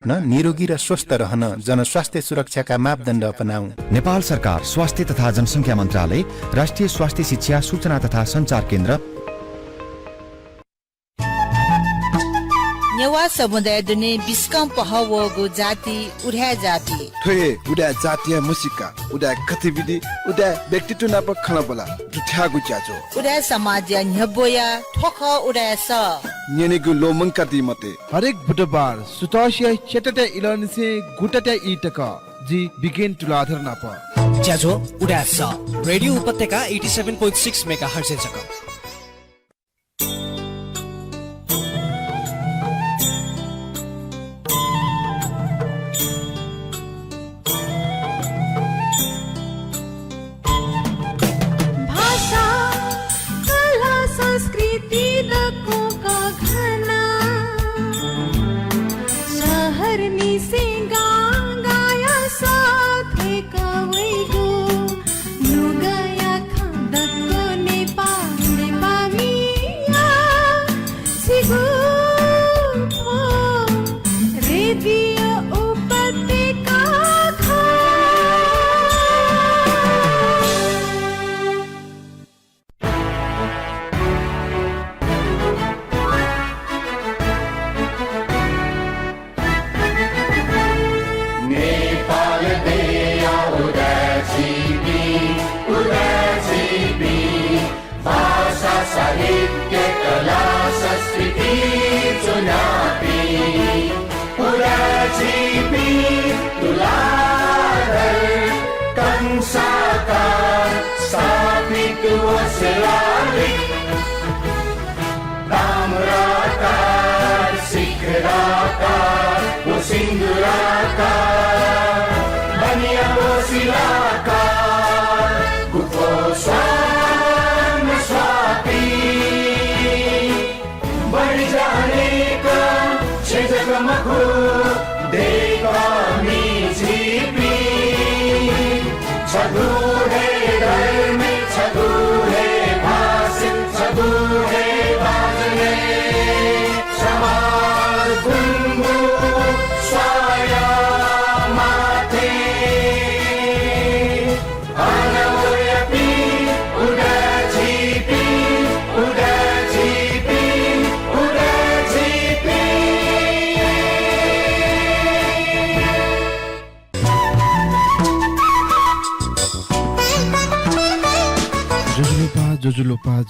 निरोगी र स्वस्थ रहन जनस्वास्थ्य सुरक्षाका मापदण्ड अपनाऊ। नेपाल सरकार स्वास्थ्य तथा जनसङ्ख्या मन्त्रालय, राष्ट्रिय स्वास्थ्य शिक्षा सूचना तथा सञ्चार केन्द्र। नेवा समुदाय दुने बिस्कम पहवगो जाति उड्या जाति थोए उड्या जातीय मुसिका उड्या गतिविधि उड्या व्यक्तित्व नाप खलबला दुठ्यागु ज्याजो उड्या समाज न्यबोया ठोख उड्या स नेनेगु लोमंका दिमते हरेक बुधबार सुतासिया चेटटे इलनसे गुटटे इटक जी बिगिन तुलाधर नाप ज्याजो उड्या स रेडियो उपत्यका 87.6 मेगाहर्ज जक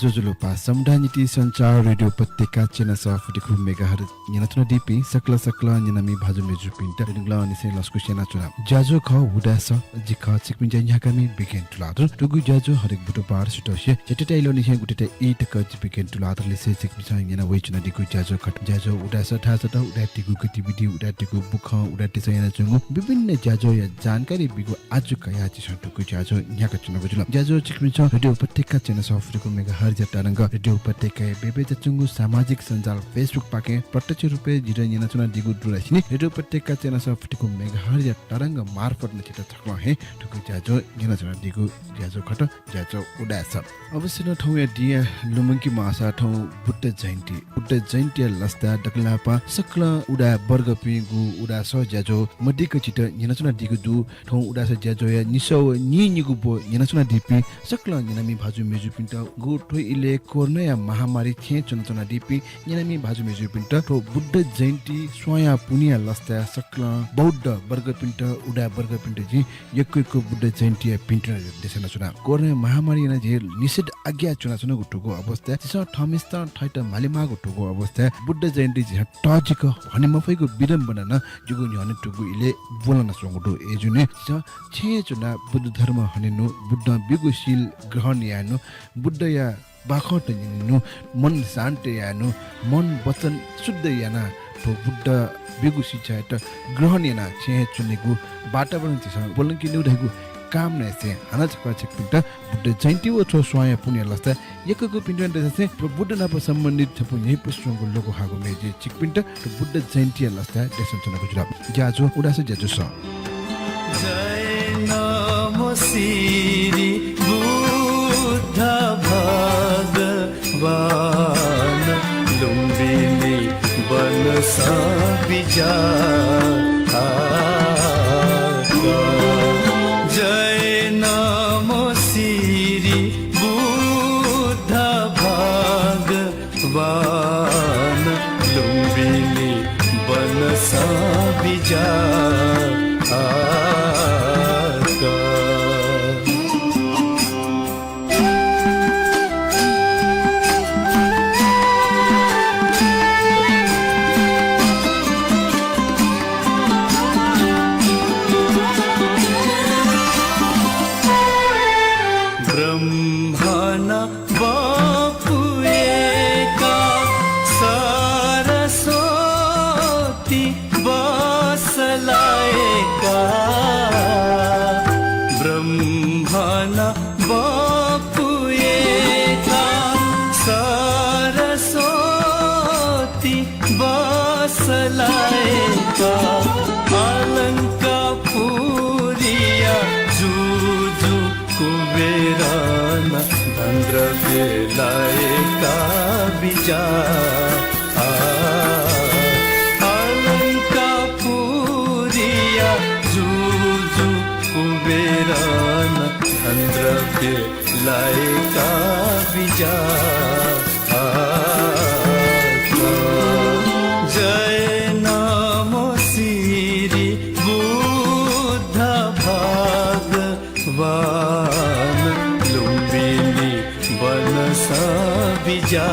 जोजुलोपा समुदाय नीति संचार रेडियो उपत्यका चेना सफटिकु मेगाहर्ज यनतन डीपी सकल निनामी भाजु मेजु पिन्ट रिंगला निसे लस्कु सेना चुनाव जाजो ख हुडास जिख चिकमिन जन्याकामी बिगेन तुलादर टुगु जाजो हरेक बुटो पार सिटोसे जेटेटे इलो निसे गुटेटे इट क बिगेन तुलादर लिसे चिकमिन यना वेचना दिगु जाजो खट जाजो उडास थासत उडाटिगु गतिविधि उडाटिगु बुख उडाटि सयना चंगु विभिन्न जाजो या जानकारी बिगु आजु कया चिसटुगु जाजो न्याका चुनाव जुल जाजो चिकमिन रेडियो उपत्यका चेना सफटिकु मेगाहर्ज तरंग रेडियो उपत्यका बेबे चंगु सामाजिक सञ्जाल फेसबुक पाके प्रत्यक्ष रुपे जिर यनाचुना दिगु दुरासिनी रेडियो उपत्यका चेना सफटिकु मेगाहर्ज तरंग मार्फत नचित छक्म हे ठुकु जाजो यनाचुना दिगु जाजो खट जाजो उडास अवश्य न ठौ दिया लुमंकी मासा ठौ बुट्ट जयन्ती लस्ता डकलापा सकल उडा वर्ग पिगु उडा स जाजो मदिक चित यनाचुना दिगु दु ठौ उडा स जाजो या निसो निगु बो यनाचुना दिपि सकल यनामी भाजु मेजु पिन्ट गु ठो इले कोरोना महामारी थे चुनचुना दिपि यनामी भाजु मेजु पिन्ट ठो बुद्ध जयन्ती स्वया पुनिया लस्ता सकल बौद्ध वर्ग पिन्ट उडा वर्ग पिन्ट जी यक्कैको बुद्ध जयन्ती पिन्ट देशना चुना कोरोना महामारी न जे निषेध आज्ञा चुना गुटुको अवस्था तिस ठमिस्त ठैट मालिमा गुटुको अवस्था बुद्ध जयन्ती जे टजिक हनेमफैको विडम्बना न जुगु न्हने टुगु इले बोलन संगुटु एजुने छे चुना बुद्ध धर्म हनेनु बुद्ध बिगुशील ग्रहण यानु बुद्ध या बाखट नु मन शान्त यानु मन वचन शुद्ध याना तो बुद्ध बिगु शिक्षा त ग्रहण याना छे चुनेगु वातावरण छ बोलन कि नु रहेगु काम नै से हना छका छक पिन्ट बुद्ध जयन्ती ओ छो स्वाय पुण्य लस्ता एकको पिन्ट देसे बुद्ध नाप सम्बन्धित छपु यही पुष्पको लोगो हागु मेजे छिक पिन्ट बुद्ध जयन्ती लस्ता देशन चना गुजरा जाजो उडास जाजो स जय नमो श्री बुद्ध भगवान लुम्बिनी बन बिजा जय नमो श्री बुद्ध भगवान लुम्बिनी बनस बिजा ब्रह्मण बापू एका सरस्वती बसलाएका ब्रह्मण बापू एका सरस्वती बसलाएका अलंकापुरिया जुजु कुबेरन धन्द्र बेलाएका बिजा अलंकापुरिया जुजु कुबेरन धन्द्र बेलाएका बिजा जय नमो श्री बुद्ध भगवान लुम्बिनी बनस बिजा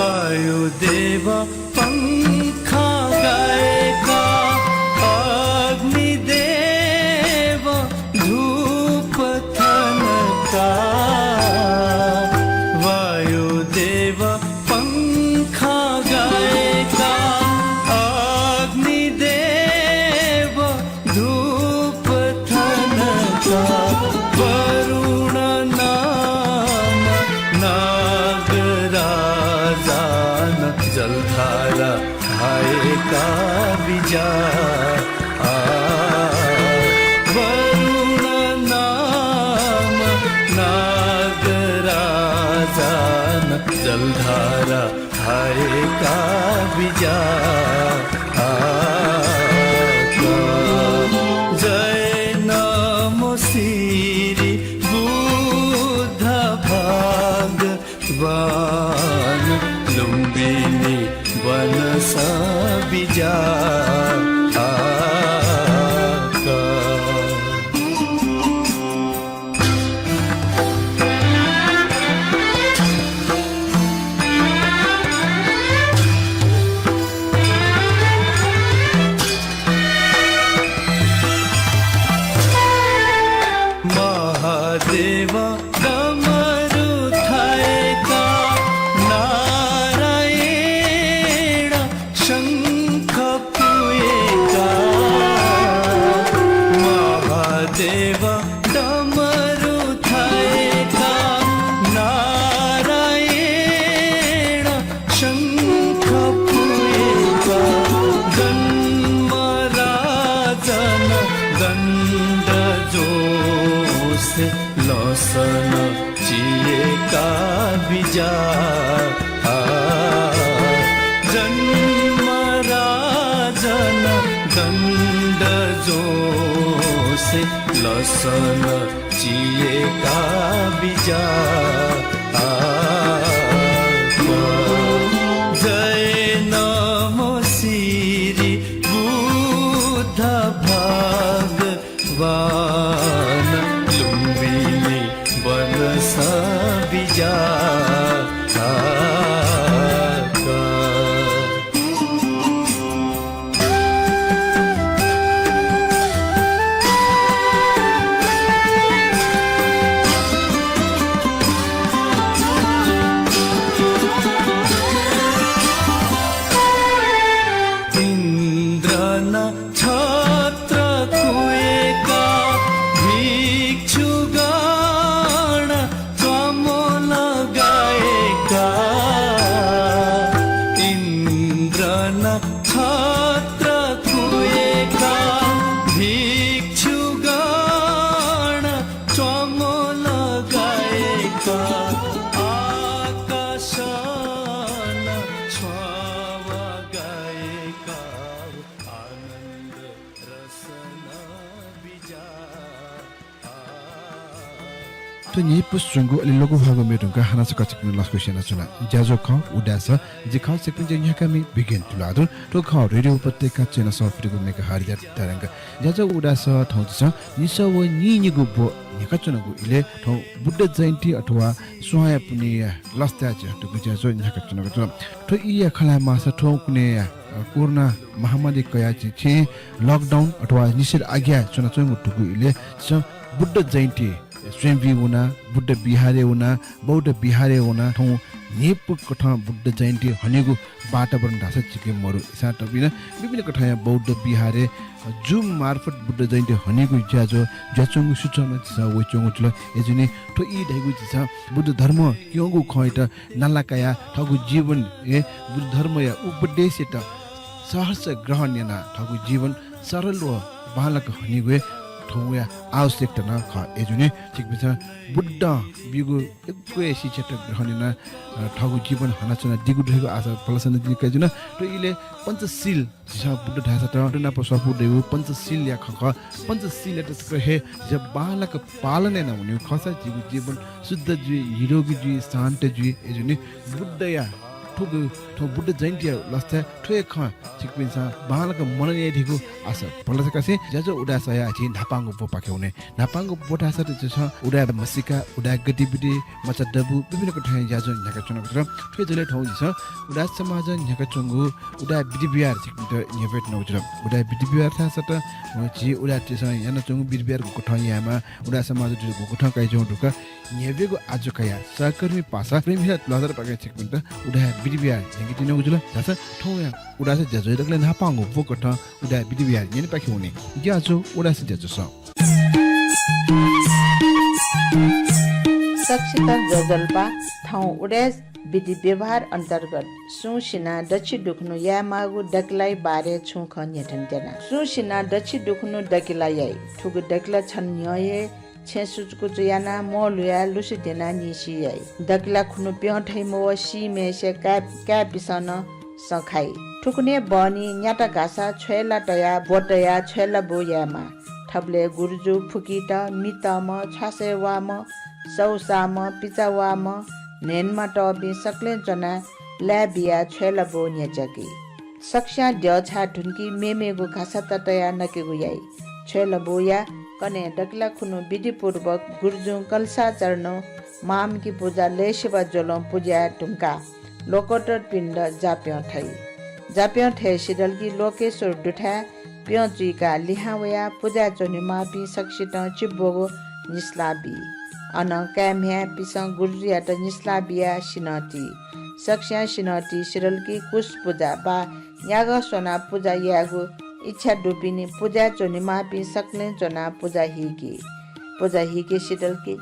वायुदेव पंखा गाएका अग्निदेव धूप थनका वायुदेव पंखा गाएका अग्निदेव धूप थनका वरुण नाम नागराजान जलधारा खाएका बिजा वरुण नाम नागराजान जलधारा खाएका बिजा जय नमो श्री बुद्ध भगवान लुम्बिनी बनस बिजा महादेव डमरू थाएका नारायण शंख पुएका महादेव डमरू थाएका नारायण शंख पुएका जन्मराजन दंड जोसे लसन चिएका बिजा जन्मराजन दंड जोसे लसन चिएका बिजा जय नमो श्री बुद्ध भगवान लुम्बिनी बनस बिजा तो नि पुसुंगु अलि लोगु भागो मेटुंगा हाना सका चिकन लस्को सेना चुना ज्याजो ख उडास जि ख सेकन जे यहाँ कमी बिगिन तुलादु तो ख रेडियो उपत्यका चेना सफ्टको मेगा हारिया तरंग ज्याजो उडास ठौछ निसो व निगु बो निका चुनगु इले ठौ बुद्ध जयन्ती अथवा सोया पुनि लस्ता च तो ज्याजो यहाँ चुनगु तो इ खला मास ठौ कुने कोरोना महामारी कया छि लकडाउन अथवा निषेध आज्ञा चुना चंगु टुगु इले बुद्ध जयन्ती स्वयंवी हुना बुद्ध बिहारे हुना बौद्ध बिहारे हुना ठौ नेप कथा बुद्ध जयन्ती हनेगु वातावरण ढासा चिके मरु इसा तबिना विभिन्न कथा बौद्ध बिहारे जुम मार्फत बुद्ध जयन्ती हनेगु ज्याजो ज्याचंगु सुचना छ वइचंगु चल एजुनी ठो इ ढैगु छ बुद्ध धर्म क्योंगु खैटा नलाकाया ठगु जीवन ए बुद्ध धर्म या उपदेश त सहर्ष ग्रहण याना ठगु जीवन सरल व बालक हनेगु ठौया आवश्यकता न ख एजुनी ठीक बिचा बुद्ध बिगु एकवे शिक्षक ग्रहणिना ठगु जीवन हनाचना दिगु ढेगु आशा फलसन दिकै जुन तो इले पंचशील छ बुद्ध ढासा त न पसपु देउ पंचशील या ख पंचशील त स्क्रहे जब बालक पालन न हुने खसा दिगु जीवन शुद्ध जी निरोगी जी शान्त जी एजुनी बुद्ध या ठुगु ठो बुद्ध जयन्ती लस्ता ठोय ख चिकपिनसा बालक मनने दिगु आशा फलसकासे ज्याजो उडासया छि नापांगु पोपाके हुने नापांगु पोटासा त छ उडा मसिका उडा गतिविधि मचा दबु विभिन्न कठै ज्याजो न्याका चुनक र ठोय जले ठौ छ उडा समाज न्याका चंगु उडा बिदिबियार चिकपिन न्यावेट नउजर उडा बिदिबियार थासा त छि उडा तिस याना चंगु बिदिबियार को कठै यामा उडा समाज जुगु कठै काइ जौ ढुका न्यावेगु आजकया सहकर्मी पासा प्रेमिला लदर पाके चिकपिन त उडा बिदिबियार न्याकी तिन उजुल थासा ठौया उडा से ज्याजो दकले नापांगु पोकठ उडा बिदिबियार न्यानी पाके हुने ज्याजो उडा से ज्याजो स सक्षिता जजल्पा ठाउँ उडेस विधि व्यवहार अन्तर्गत सुसिना दक्षि दुख्नु या मागु डकलाई बारे छु खन्यठन जना सुसिना दक्षि दुख्नु डकलाई ठुगु डकला छन न्यये छेसुचको जयाना मोलुया लुसी देना निसियै डकला खुनु प्यठै मो सी मेसे का पिसन सखाई ठुकुने बनी न्याटा घासा छेला टया बोटया छेला बोयामा थबले गुरुजु फुकिट मितम छासेवाम सौसाम पिचावाम नेनमा टबी सक्ले जना ल्याबिया छेला बो न्याचकी सक्ष्या ड्यछा ढुन्की मेमेगु घासा तटया नकेगु याई छेला बोया कने डकला खुनु विधिपूर्वक गुरुजु कलसा चर्न माम की पूजा लेसेवा जोलम पूजा ढुंका लोकोटर पिण्ड जाप्य ठै सिडल की लोकेश्वर दुठा प्यजुका लिहावया पूजा जोनिमा पि सक्सित चिब्बोगो निस्लाबी अन क्याम्या पिसं गुरुजिया त निस्लाबिया सिनती सक्ष्या सिनती सिडल की कुश पूजा बा याग सोना पूजा यागु इच्छा डुबिनी पूजा जोनिमा पि सक्ने जोना पूजा हिकी सिडल की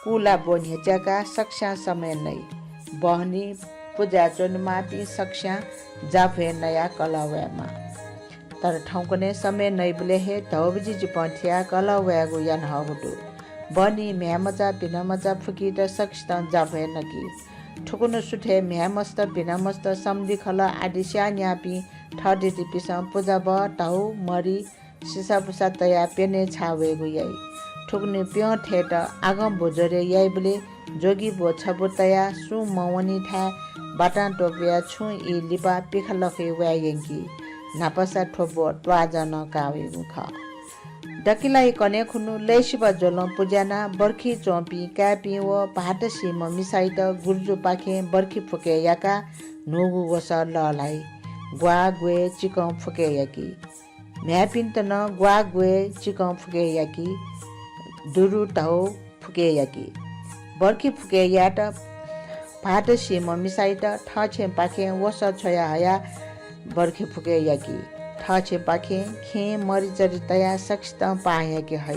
कुला बोन्हेजाका सक्ष्या समय नै बहनी पूजा जोनिमा पि सक्ष्या जाफे नया कलावयामा तर ठाउँको नै समय नै बुले हे धौबजी जिपन्थिया कलावयागु यान हगुटु बनी म्यामजा बिनामजा फुकी त सक्ष्ता जाफे नकी ठुकुनु सुठे म्यामस्त बिनामस्त सम्धि खला आदि स्यान्यापि ठडेति पिसं पूजा ब टाउ मरी सिसा पुसा तया पेने छावेगु याई ठुकुनु प्य ठेट आगम बोजरे याई बुले जोगी बो छबो तया सु मवनी था बाटा टोपिया छु इ लिपा पिखलखे वयायंकी नापसा ठोबो त्वाजन कावेगु ख डकिलाई कने खुनु लेसिबा जोलम पूजाना बर्खी चोपी क्यापी व भाटसी म मिसाइ त गुर्जु पाखे बर्खी फुके याका नोगु वस ललाई ग्वा ग्वे चिकौ फुके याकी म्यापिन त न ग्वा ग्वे चिकौ फुके याकी दुरु टाउ फुके याकी बर्खी फुके या त भाटसी म मिसाइ त ठछे पाखे वस छया हया बर्खी फुके याकी ठछे पाखे खे मरिचरी तया सक्ष्त पाएके है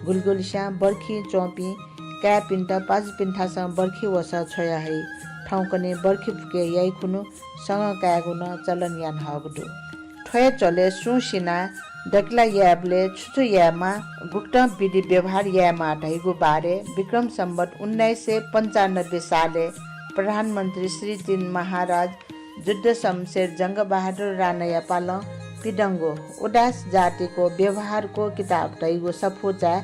गुलगुलिसा बर्खी चोपी क्या पिन्ट पाँच पिन्ठासँग बर्खी वस छया है ठाउँकने बर्खी फुके याई खुनु सँग कागुन चलन यान हगुडु ठय चले सुसिना डकला याबले छुचु यामा गुप्त विधि व्यवहार यामा ढैगु बारे विक्रम सम्वत 1995 साले प्रधानमन्त्री श्री 3 महाराज जुद्ध शमशेर जंग बहादुर राणा यापाल पिडङ्गो उदास जातिको व्यवहारको किताब दैगो सफुचा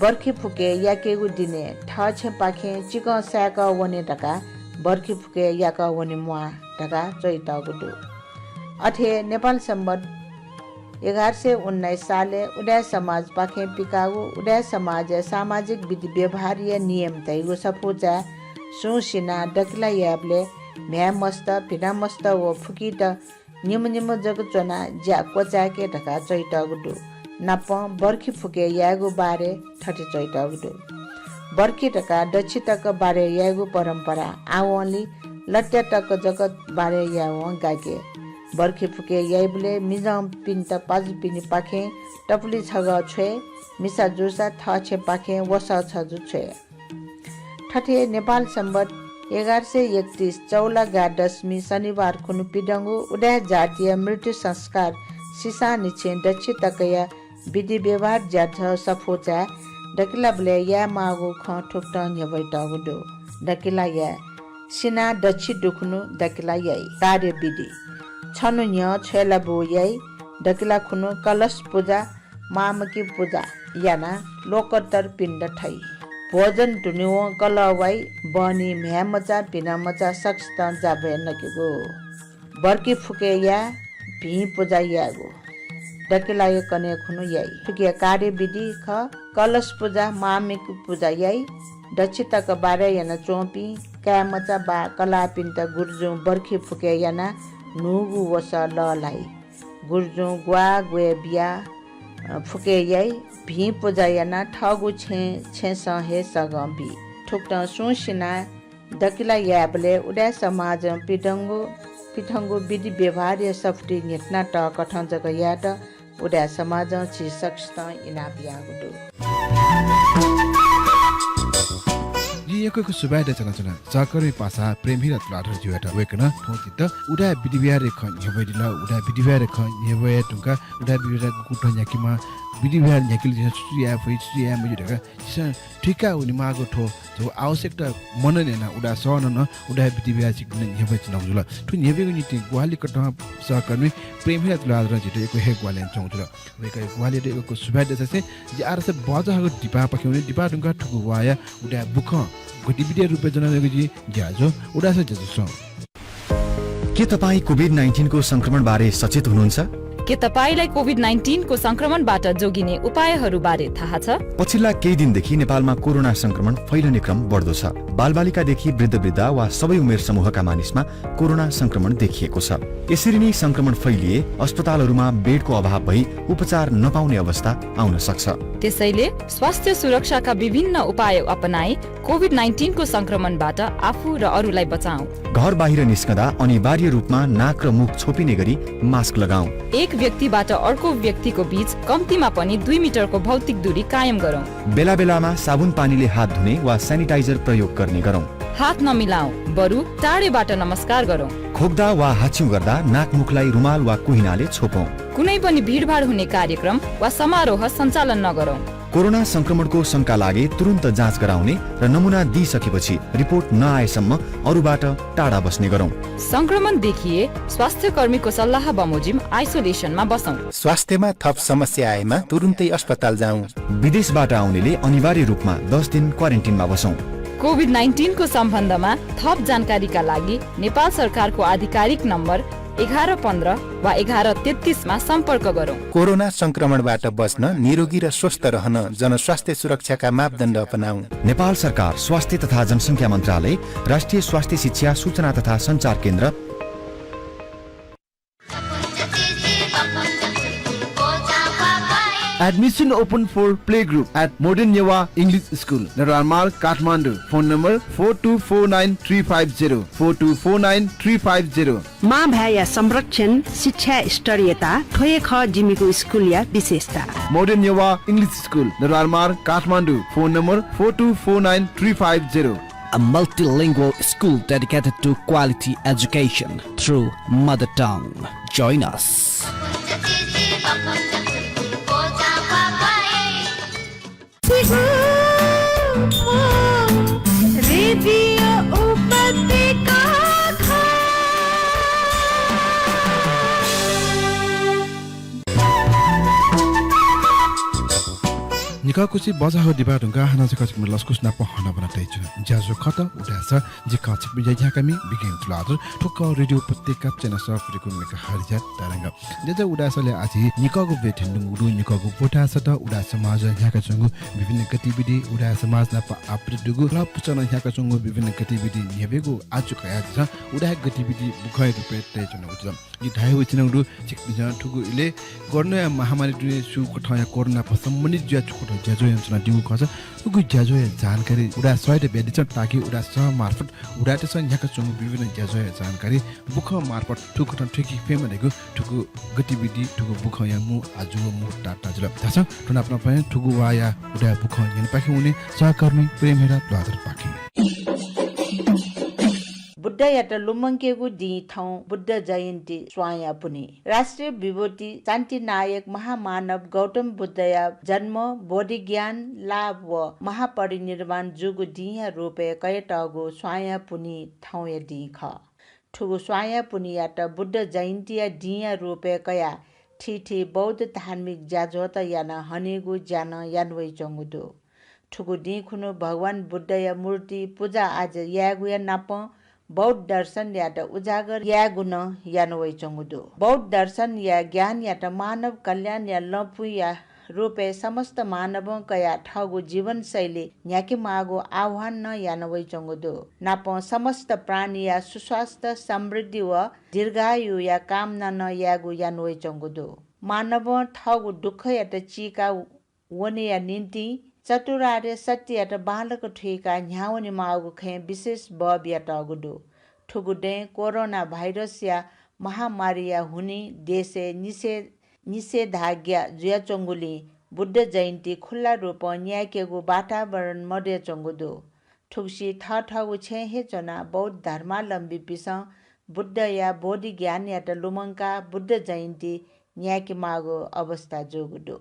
बर्खी फुके याकेगु दिने ठ छे पाखे चिक स्याक वने ढका बर्खी फुके याक वने मुआ ढका चैतगु दु अठे नेपाल सम्बत 1119 साले उदय समाज पाखे पिकागु उदय समाज सामाजिक विधि व्यवहारीय नियम तैगु सपोजा सुसिना डकला याबले म्या मस्त पिना मस्त व फुकी त निम जग चना ज्या कोचाके ढका चैतगु दु नाप बर्खी फुके यागु बारे ठटे चैतगु दु बर्खी ढका दक्षितक बारे यागु परम्परा आवली लट्या तक जगत बारे याव गाके बर्खी फुके याइबले मिजम पिन्त पाजु पिनि पाखे टपली छग छे मिसा जुसा थ छे पाखे वसा छ जु छे ठटे नेपाल सम्बत 1131 चौला गा दशमी शनिबार खुनु पिडंगु उदय जातीय मृत्यु संस्कार सिसा निचे दक्षि तकया विधि व्यवहार ज्याठ सफोचा डकिला बले या मागु ख ठुक्ट न्यबैटगु दो डकिला या सिना दक्षि दुखनु डकिला याई कार्य विधि छनु न्य छेला बो याई डकिला खुनु कलश पूजा मामकी पूजा याना लोकतर पिण्ड ठै भोजन टुनियो कलवाई बनी म्यामचा पिनामचा सक्स्त जाबे नकेगो बर्की फुके या भी पूजा यागो डकिला ये कने खुनु याई फुके कार्य विधि ख कलश पूजा मामिक पूजा याई दक्षितक बारे याना चोपी क्यामचा बा कला पिन्त गुर्जु बर्खी फुके याना नुगु वस ललाई गुर्जु ग्वा ग्वे बिया फुके याई भी पूजा याना ठगु छे सहे सगम्बी ठुक्ट सुसिना दकिला याबले उदय समाज पिठंगु विधि व्यवहार या सफ्टी नेटना ट कठन जग याट उदय समाज छि सक्स्त इना बियागुदु यको सुबाय द चना चाकरी पासा प्रेमी रत लाठर जुएट वेकन ठोकित उडा बिदिबिया रे खन हेबैदिल उडा बिदिबिया रे खन हेबय टुका उडा बिदिबिया गुठो न्याकीमा बिदिबिया न्याकिल जिया फैसिया मजुडका ठिका उनी मागो ठो जो आवश्यकता मननेना उडा सन न उडा बिदिबिया सिक्न हेबै चनजुल ठु नेबेगु नीति ग्वाली कट सहकर्मी प्रेमी रत लाठर जिते एको हे ग्वाले चौजुल वेक ग्वाले रे एको सुबाय द से जे आरसे बजाको दिपा पख्यौने दिपा टुका ठुकु वाया उडा बुख गतिविधि रूपे जनादेखि ज्याजो उडास ज्याजो के तपाईँ कोभिड-19 को संक्रमण बारे सचेत हुनुहुन्छ? के तपाईलाई कोभिड-19 को संक्रमणबाट जोगिने उपायहरू बारे थाहा छ? पछिल्ला केही दिनदेखि नेपालमा कोरोना संक्रमण फैलिने क्रम बढ्दो छ। बालबालिकादेखि वृद्ध वा सबै उमेर समूहका मानिसमा कोरोना संक्रमण देखिएको छ। यसरी नै संक्रमण फैलिए अस्पतालहरूमा बेडको अभाव भई उपचार नपाउने अवस्था आउन सक्छ। त्यसैले स्वास्थ्य सुरक्षाका विभिन्न उपाय अपनाई कोभिड-19 को संक्रमणबाट आफू र अरूलाई बचाऊ। घर बाहिर निस्कँदा अनिवार्य रूपमा नाक र मुख छोपिने गरी मास्क लगाऊ। एक व्यक्तिबाट अर्को व्यक्तिको बीच कम्तीमा पनि 2 मिटरको भौतिक दूरी कायम गरौँ। बेला बेलामा साबुन पानीले हात धुने वा सेनिटाइजर प्रयोग गर्ने गरौँ। हात नमिलाऊ, बरु टाढेबाट नमस्कार गरौँ। खोक्दा वा हाच्छिउ गर्दा नाक मुखलाई रुमाल वा कुहिनाले छोपौँ। कुनै पनि भिडभाड हुने कार्यक्रम वा समारोह सञ्चालन नगरौँ। कोरोना संक्रमणको शंका लागे तुरुन्त जाँच गराउने र नमुना दिइसकेपछि रिपोर्ट नआएसम्म अरूबाट टाढा बस्ने गरौँ। संक्रमण देखिए स्वास्थ्य कर्मीको सल्लाह बमोजिम आइसोलेसनमा बसौँ। स्वास्थ्यमा थप समस्या आएमा तुरुन्तै अस्पताल जाउँ। विदेशबाट आउनेले अनिवार्य रूपमा 10 दिन क्वारेन्टिनमा बसौँ। कोभिड-19 को सम्बन्धमा थप जानकारीका लागि नेपाल सरकारको आधिकारिक नम्बर 1115 वा 1133 मा सम्पर्क गरौँ। कोरोना संक्रमणबाट बच्न, निरोगी र स्वस्थ रहन जनस्वास्थ्य सुरक्षाका मापदण्ड अपनाऊ। नेपाल सरकार स्वास्थ्य तथा जनसङ्ख्या मन्त्रालय, राष्ट्रिय स्वास्थ्य शिक्षा सूचना तथा सञ्चार केन्द्र, Admission open for playgroup at Modern Yewa English School, Naralmar, Kathmandu. Phone number 4249350 4249350. माँ भ्याया संरक्षण शिक्षा स्तरीयता ठोए ख जिमीको स्कुल या विशेषता। Modern Yewa English School, Naralmar, Kathmandu. Phone number 4249350. A multilingual school dedicated to quality education through mother tongue. Join us. जिका कुछि बजा हो दिबा ढुंगा हना जिका छिक लस्कुस ना पहना बना तैचु ज्याजो खत उडास जिका छिक बिजय झ्याकामी बिगिन फ्लादर ठुक्क रेडियो उपत्यका चेना सफ्रिको मेका हरिजा तरंग जज उडासले आछि निकगु बेठिन उडु निकगु पोटा सत उडा समाज झ्याका चंगु विभिन्न गतिविधि उडा समाज ना आप्रिदुगु र पुचन झ्याका चंगु विभिन्न गतिविधि नेबेगु आजु कया छ उडा गतिविधि बुखय रुपे तैचु उडम यी धाइ वचिन उडु छिक बिजन ठुगु इले गर्न महामारी दुने सु कठया कोरोना सम्बन्धित ज्या छुट ज्याजो यन्त्रणा दिउ खस उगु ज्याजो जानकारी उडा सयले बेदिछ ताकि उडा स मार्फत उडा त संख्याका चंगु विभिन्न ज्याजो जानकारी बुख मार्फत ठुकट ठेकी फेमनेगु ठुगु गतिविधि ठुगु बुख या मु आजु मु टाटा जल थास ठुना अपना पय ठुगु वाया उडा बुख यन पाखि उनी सहकर्मी प्रेम हेरा द्वादर पाखि बुद्ध यात्रा लुमङ्केगु दी ठाउँ बुद्ध जयन्ती स्वाया पुनि राष्ट्रिय विभूति शान्ति नायक महामानव गौतम बुद्धया जन्म बोधि ज्ञान लाभ व महापरिनिर्वाण जुगु दिया रूपे कयटगु स्वाया पुनि ठाउँ दी ख ठुगु स्वाया पुनि यात बुद्ध जयन्ती दिया रूपे कया ठिठी बौद्ध धार्मिक जाजोत यान हनेगु ज्यान यानवै चंगुदो ठुगु दी खुनु भगवान बुद्धया मूर्ति पूजा आज यागु या नाप बौद्ध दर्शन या त उजागर या गुण या नवै चंगुदो बौद्ध दर्शन या ज्ञान या त मानव कल्याण या लपु या रूपे समस्त मानवों कया ठगु जीवन शैली न्याके मागो आह्वान न या नवै चंगुदो नाप समस्त प्राणी या सुस्वास्थ्य समृद्धि व दीर्घायु या कामना न यागु या नवै चंगुदो मानव ठगु दुःख या त चीका वने या निन्ति चतुरार्य सत्य या त बालक ठेका न्याउनी मागु खे विशेष बब या टगुदो ठुगुडे कोरोना भाइरस या महामारी या हुने देशे निषेधाज्ञा जुया चंगुली बुद्ध जयन्ती खुल्ला रूप न्यायकेगु वातावरण मध्य चंगुदो ठुक्सी ठगु छे हे जना बौद्ध धर्मावलम्बी पिस बुद्ध या बोधि ज्ञान या त लुमङ्का बुद्ध जयन्ती न्यायके मागो अवस्था जोगुदो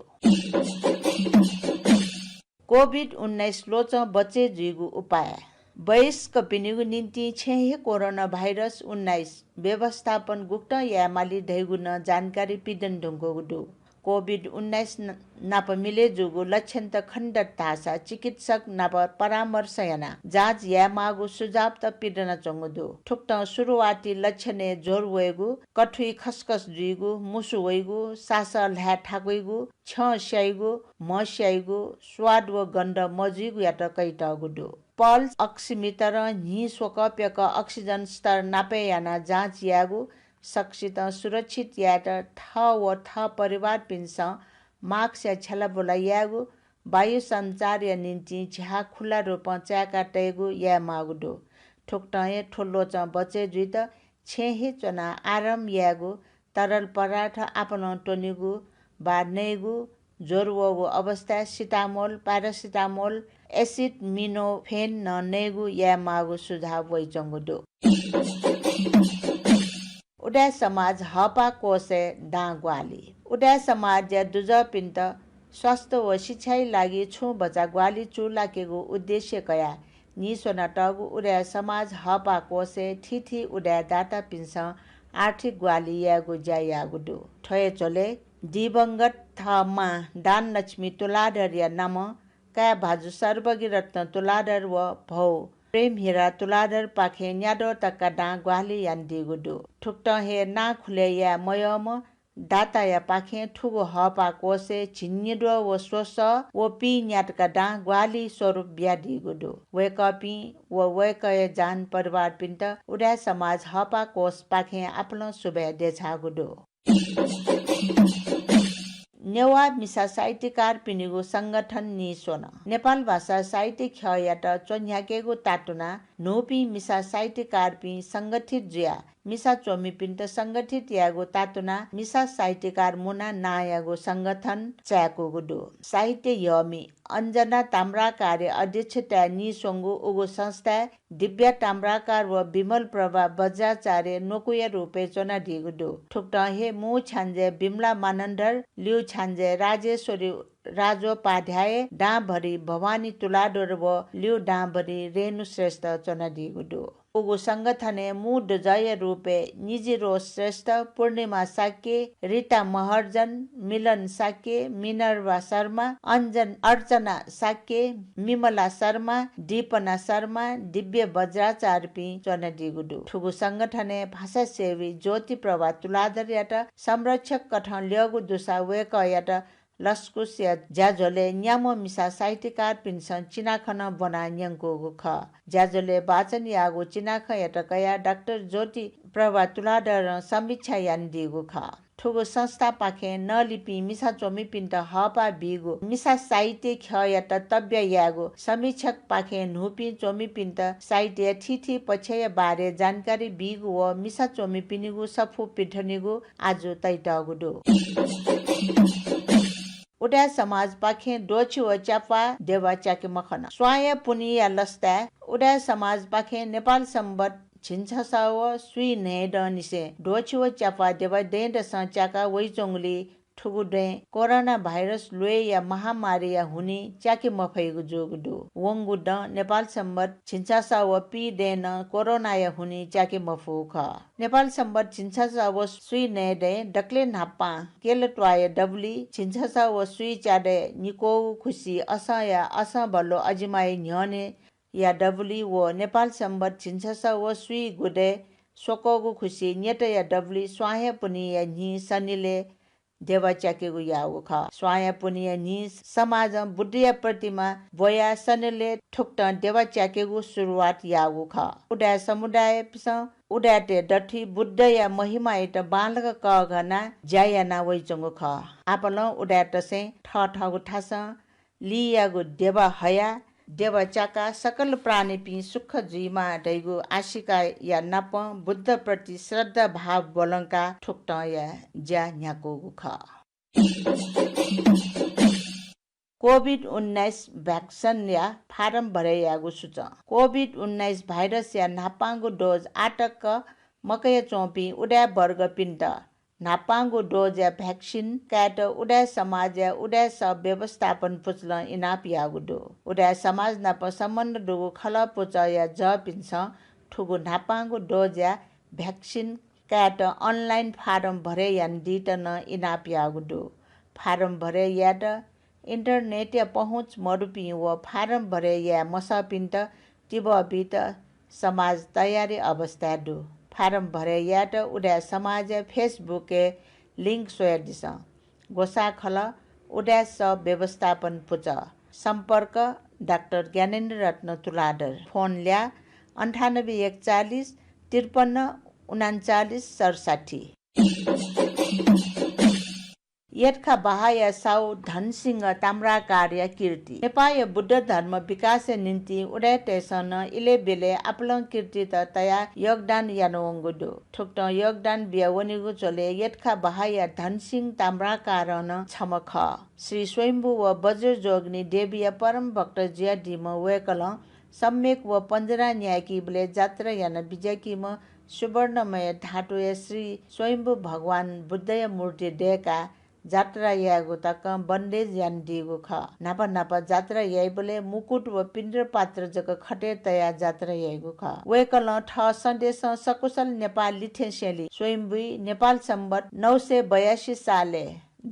कोभिड-19 लोच बचे जुइगु उपाय वयस्क पिनिगु निम्ति छेहे कोरोना भाइरस 19 व्यवस्थापन गुप्त यामाली धैगुन जानकारी पिदन ढुङ्गुदु कोभिड-19 नाप मिले जुगु लक्षण त खण्ड तासा चिकित्सक नाप परामर्श याना जाँच या मागु सुझाव त पिदन चंगुदु ठुक्त सुरुवाती लक्षणे जोर वेगु कठुई खसखस जुइगु मुसु वेगु सास ल्हा ठाकुइगु छ स्याइगु म स्याइगु स्वाद व गन्ध मजुइगु या त कैटगुदु पल्स अक्सिमिटर नि स्वकप्यक अक्सिजन स्तर नापे याना जाँच यागु सक्षित सुरक्षित या त थ व थ परिवार पिन्स मार्क्स या छला बोला यागु वायु संचार या निन्ति झ्या खुला रूप च्याका टेगु या मागुदो ठोक्टए ठोल्लो च बचे जुइत छेहे चना आराम यागु तरल पराठ आपन टोनिगु बा नेगु जोरवगु अवस्था सिटामोल प्यारासिटामोल एसिड मिनोफेन न नेगु या मागु सुझाव वै चंगुदो उडा समाज हपा कोसे डाँग्वाली उडा समाज या दुज पिन्त स्वास्थ्य व शिक्षाइ लागि छु बचा ग्वाली चुलाकेगु उद्देश्य कया निसोना टगु उडा समाज हपा कोसे ठिठी उडा दाता पिन्स आर्थिक ग्वाली यागु ज्यायागुदु ठय चले दिवंगत थमा दान लक्ष्मी तुलाधर या नाम का भाजु सर्वगी रत्न तुलाधर व भौ प्रेम हेरा तुलाधर पाखे न्यादो तक्का डा ग्वाली यान्दिगुदु ठुक्ट हे ना खुले या मयम दाता या पाखे ठुगु हपा कोसे छिन्निदो व सोस व पी न्याटका डा ग्वाली स्वरूप ब्यादिगुदु वेकपी व वेकय जान परिवार पिन्त उडा समाज हपा कोस पाखे आफ्नो सुबे देछागुदु नेवा मिसा साहित्यकार पिनिगु संगठन निसोन नेपाल भाषा साहित्य खयाट चोन्याकेगु तातुना नोपी मिसा साहित्यकार पि संगठित जुया मिसा चोमी पिन्त संगठित यागु तातुना मिसा साहित्यकार मुना नायागु संगठन च्याको गुडु साहित्य यमी अंजना ताम्राकार्य अध्यक्षता निसोंगु उगु संस्था दिव्या ताम्राकार व विमल प्रभा बज्राचार्य नोकुया रूपे चोना दिगुडु ठुक्ट हे मु छान्जे बिमला मानन्धर लिउ छान्जे राजेश्वरी राजोपाध्याय डाँभरी भवानी तुलाडोर व लिउ डाँभरी रेणु श्रेष्ठ चोना दिगुडु उगु संगठने मुड जय रूपे निजिरो श्रेष्ठ पूर्णिमा साके रीता महर्जन मिलन साके मिनर्वा शर्मा अंजन अर्चना साके मिमला शर्मा दीपना शर्मा दिव्य बज्राचार्पी चनडिगुडु ठुगु संगठने भाषा सेवी ज्योति प्रभा तुलाधर यात संरक्षक कठन ल्यागु दुसा वेक यात लस्कुस या ज्याजोले न्यामो मिसा साहित्यकार पिन्सन चिनाखन बना न्याङ्को ख ज्याजोले वाचन यागु चिनाख याटकया डाक्टर ज्योति प्रभा तुलाधर समीक्षा यान दिगु ख ठुगु संस्था पाखे नलिपि मिसा चोमी पिन्ट हपा बिगु मिसा साहित्य ख यात तब्य यागु समीक्षक पाखे नुपि चोमी पिन्ट साहित्य थिथि पछय बारे जानकारी बिगु व मिसा चोमी पिनिगु सफु पिठनिगु आजु तैटगुडु उडा समाज पाखे डोछि व चापा देवा चाके मखना स्वाय पुनिया लस्ता उडा समाज पाखे नेपाल सम्बत छिन्छसा व सुई नेड निसे डोछि व चापा देवा देन्ड सचाका वइचोङली ठुगुडे कोरोना भाइरस लोए या महामारी या हुने चाके मफैगु जोगुडु वंगुड नेपाल सम्बत छिन्छसा व पी देन कोरोना या हुने चाके मफुख नेपाल सम्बत छिन्छसा व सुई नेडे डक्ले नापा केल ट्वाय डबली छिन्छसा व सुई चाडे निको खुसी असा या असा बल्लो अजिमाई न्यने या डबली व नेपाल सम्बत छिन्छसा व सुई गुडे सोकोगु खुसी नेट या डबली स्वाहे पुनि या नि सनिले देवा चाकेगु याउ ख स्वाया पुनिया नि समाज बुद्धिया प्रतिमा बोया सनले ठुक्ट देवा चाकेगु सुरुवात याउ ख उडा समुदाय पिस उडाटे डठी बुद्ध या महिमा एट बालक क घना जायाना वइचंगु ख आपल उडाट से ठ ठगु ठास लियागु देवा हया देवा चाका सकल प्राणी पि सुख जुइमा दैगु आशिका या नप बुद्ध प्रति श्रद्धा भाव बोलंका ठुक्ट या ज्या न्याको ख कोभिड-19 भ्याक्सिन या फारम भरे यागु सुच कोभिड-19 भाइरस या नापाङ्गु डोज आटक मकय चोपी उडा वर्ग पिन्ट नापाङ्गु डोज या भ्याक्सिन काट उडा समाज या उडा सब व्यवस्थापन पुचल इनाप यागुडो उडा समाज नाप सम्बन्ध डुगु खल पुच या ज पिन्छ ठुगु नापाङ्गु डोज या भ्याक्सिन काट अनलाइन फारम भरे यान दिट न इनाप यागुडो फारम भरे याड इन्टरनेट या पहुँच मरुपी व फारम भरे या मसा पिन्ट तिब बित समाज तयारी अवस्था डु फारम भरे याट उडा समाज फेसबुक लिंक सोया दिस गोसा खल उडा सब व्यवस्थापन पुच सम्पर्क डाक्टर ज्ञानेन्द्र रत्न तुलाधर फोन ल्या 9841 53 39 67 यटका बहाया साउ धनसिंह ताम्रा कार्य कीर्ति नेपाल बुद्ध धर्म विकास निम्ति उडाटेसन इले बेले आपलं कीर्ति त तया योगदान यानोंगुडो ठुक्ट योगदान बियावनिगु चले यटका बहाया धनसिंह ताम्रा कारण छमख श्री स्वयम्भु व वज्र जोगनी देवीय परम भक्त जिया दिम वेकल सम्यक व पञ्जरा न्यायकी बले जात्रा यान बिजकीम सुवर्णमय धाटो श्री स्वयम्भु भगवान बुद्धय मूर्ति डेका जात्रा यागो तक बन्देज यान दिगो ख नापा नापा जात्रा याइ बोले मुकुट व पिण्ड पात्र जक खटे तया जात्रा यागो ख वेकल ठ सन्देश सकुशल नेपाल लिथेसेली स्वयम्भु नेपाल सम्बत 982 साले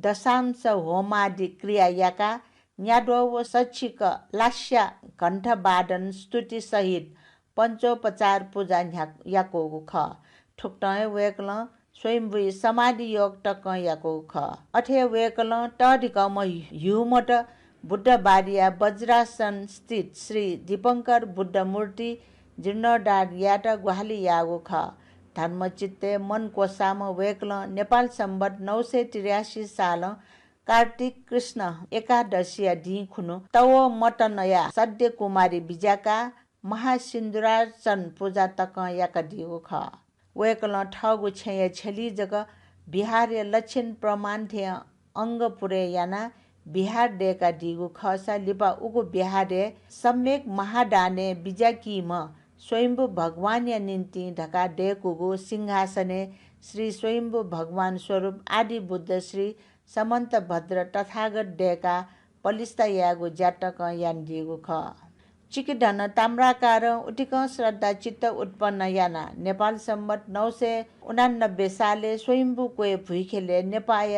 दशांश होमादि क्रिया याका न्याडो व सच्चिक लास्या घण्ट वादन स्तुति सहित पञ्चोपचार पूजा याको ख ठुक्टय वेकल स्वयम्भु समाधि योग टक याको ख अठे वेकल टडिकम ह्युमट बुद्ध बारिया वज्रासन स्थित श्री दीपंकर बुद्ध मूर्ति जीर्णोद्धार याट गुहाली यागो ख धर्मचित्ते मन कोसाम वेकल नेपाल सम्बत 983 साल कार्तिक कृष्ण एकादशिया ढी खुनु तव मटनया सद्य कुमारी बिजाका महासिन्दुरार्चन पूजा तक याका दिगो ख वेकल ठगु छय छली जग बिहार लक्षण प्रमाण थे अंग पुरे याना बिहार डेका दिगु खसा लिपा उगु बिहार सम्यक महादाने बिजाकीम स्वयम्भु भगवान या निम्ति ढका डेकुगु सिंहासने श्री स्वयम्भु भगवान स्वरूप आदि बुद्ध श्री समन्त भद्र तथागत डेका पलिस्ता यागु जाटक यान दिगु ख चिकिडन ताम्राकार उटिक श्रद्धा चित्त उत्पन्न याना नेपाल सम्मत 989 साले स्वयम्भू कोे भुइखेले नेपाल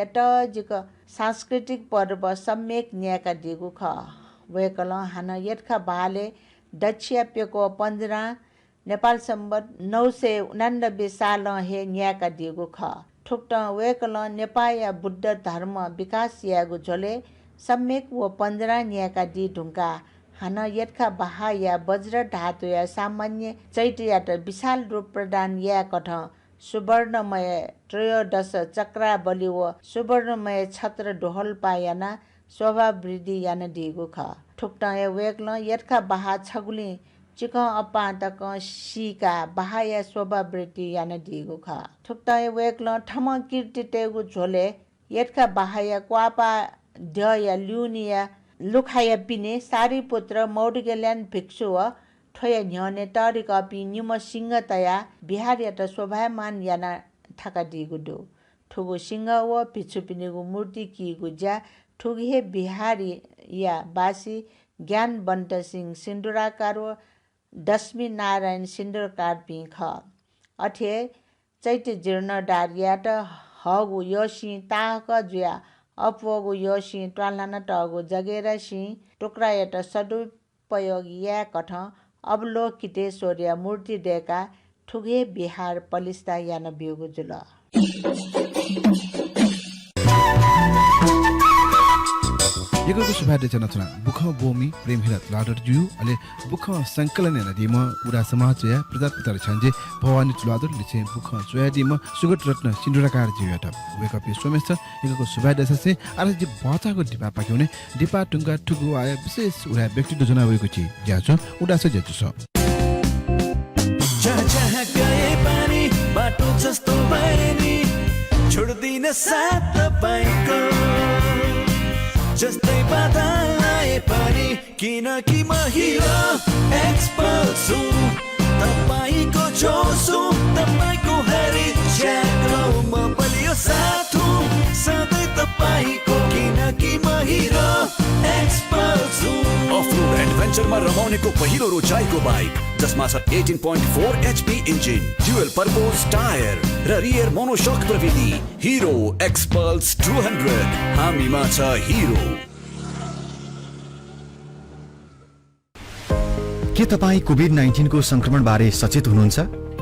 जिक सांस्कृतिक पर्व सम्यक न्याका दिगु ख वेकल हान यतखा बाले दक्षियाप्यको 15 नेपाल सम्मत 989 साल हे न्याका दिगु ख ठुक्ट वेकल नेपाल बुद्ध धर्म विकास यागु झोले सम्यक व 15 न्याका दि ढुङ्गा हान यतखा बाहा या वज्र धातु या सामान्य चैत्य या त विशाल रूप प्रदान या कठ सुवर्णमय त्रयोदश चक्रा बलि व सुवर्णमय छत्र ढोहल पायाना शोभा वृद्धि यान दिगु ख ठुक्ट वेक्ल यतखा बाहा छगुली चिक अपातक सीका बाहा या शोभा वृद्धि यान दिगु ख ठुक्ट वेक्ल ठम कीर्ति तेगु झोले यतखा बाहा या क्वापा ध्य या ल्युनिया लुखाया पिने सारी पुत्र मौडगेल्यान भिक्षु व ठोया न्यने तरिक पि निम सिंह तया बिहार या त शोभामान याना थाका दिगु दो ठुगु सिंह व भिक्षु पिनेगु मूर्ति किगु ज्या ठुगे बिहारी या बासी ज्ञान बन्त सिंह सिन्दुराकार व दशमी नारायण सिन्दुरकार पिख अठे चैत्य जीर्णदार या त हगु यसी ताक जुया अपवगु योसी ट्वालाना टगु जगेरा सी टुक्रा या त सदुपयोग या कठ अवलोकितेश्वरीय मूर्ति देका ठुगे बिहार पलिस्ता यान बिगु जुल यगको सुभादे चनचना बुख बोमी प्रेम हिरत लाडर जु अले बुख संकलन न दिम उडा समाज या प्रजापिता छन्जे भवानी चुलादर लिचे बुख सोया दिम सुगत रत्न सिन्दुराकार जियाट वेकअप सोमेस यगको सुभादे ससे अरे जे बाचाको दिपा पाक्युने दिपा टुंगा ठुगु आया विशेष उडा व्यक्ति दजना वेको छि ज्याचो उडा से ज्याचो छ जहाँ गए पानी बाटो जस्तो भए नि छोड्दिन साथ तपाईँको जस्तै बाधा आए पनि किनकि म हिरो एक्सपर्ट छु तपाईँको जोस छु तपाईँको हरेक च्याक्रो म बलियो साथ हुँ सधैँ तपाईँको किनकि म हिरो एक्सपर्ट छु अफ-रोड एडभेन्चरमा रमाउनेको पहिलो रोचाइको बाइक जसमा छ 18.4 HP engine dual purpose tyre र रियर मोनोसक प्रविधि हिरो एक्सपल्स 200 हामीमा छ हिरो। के तपाईँ कोभिड-19 को संक्रमण बारे सचेत हुनुहुन्छ?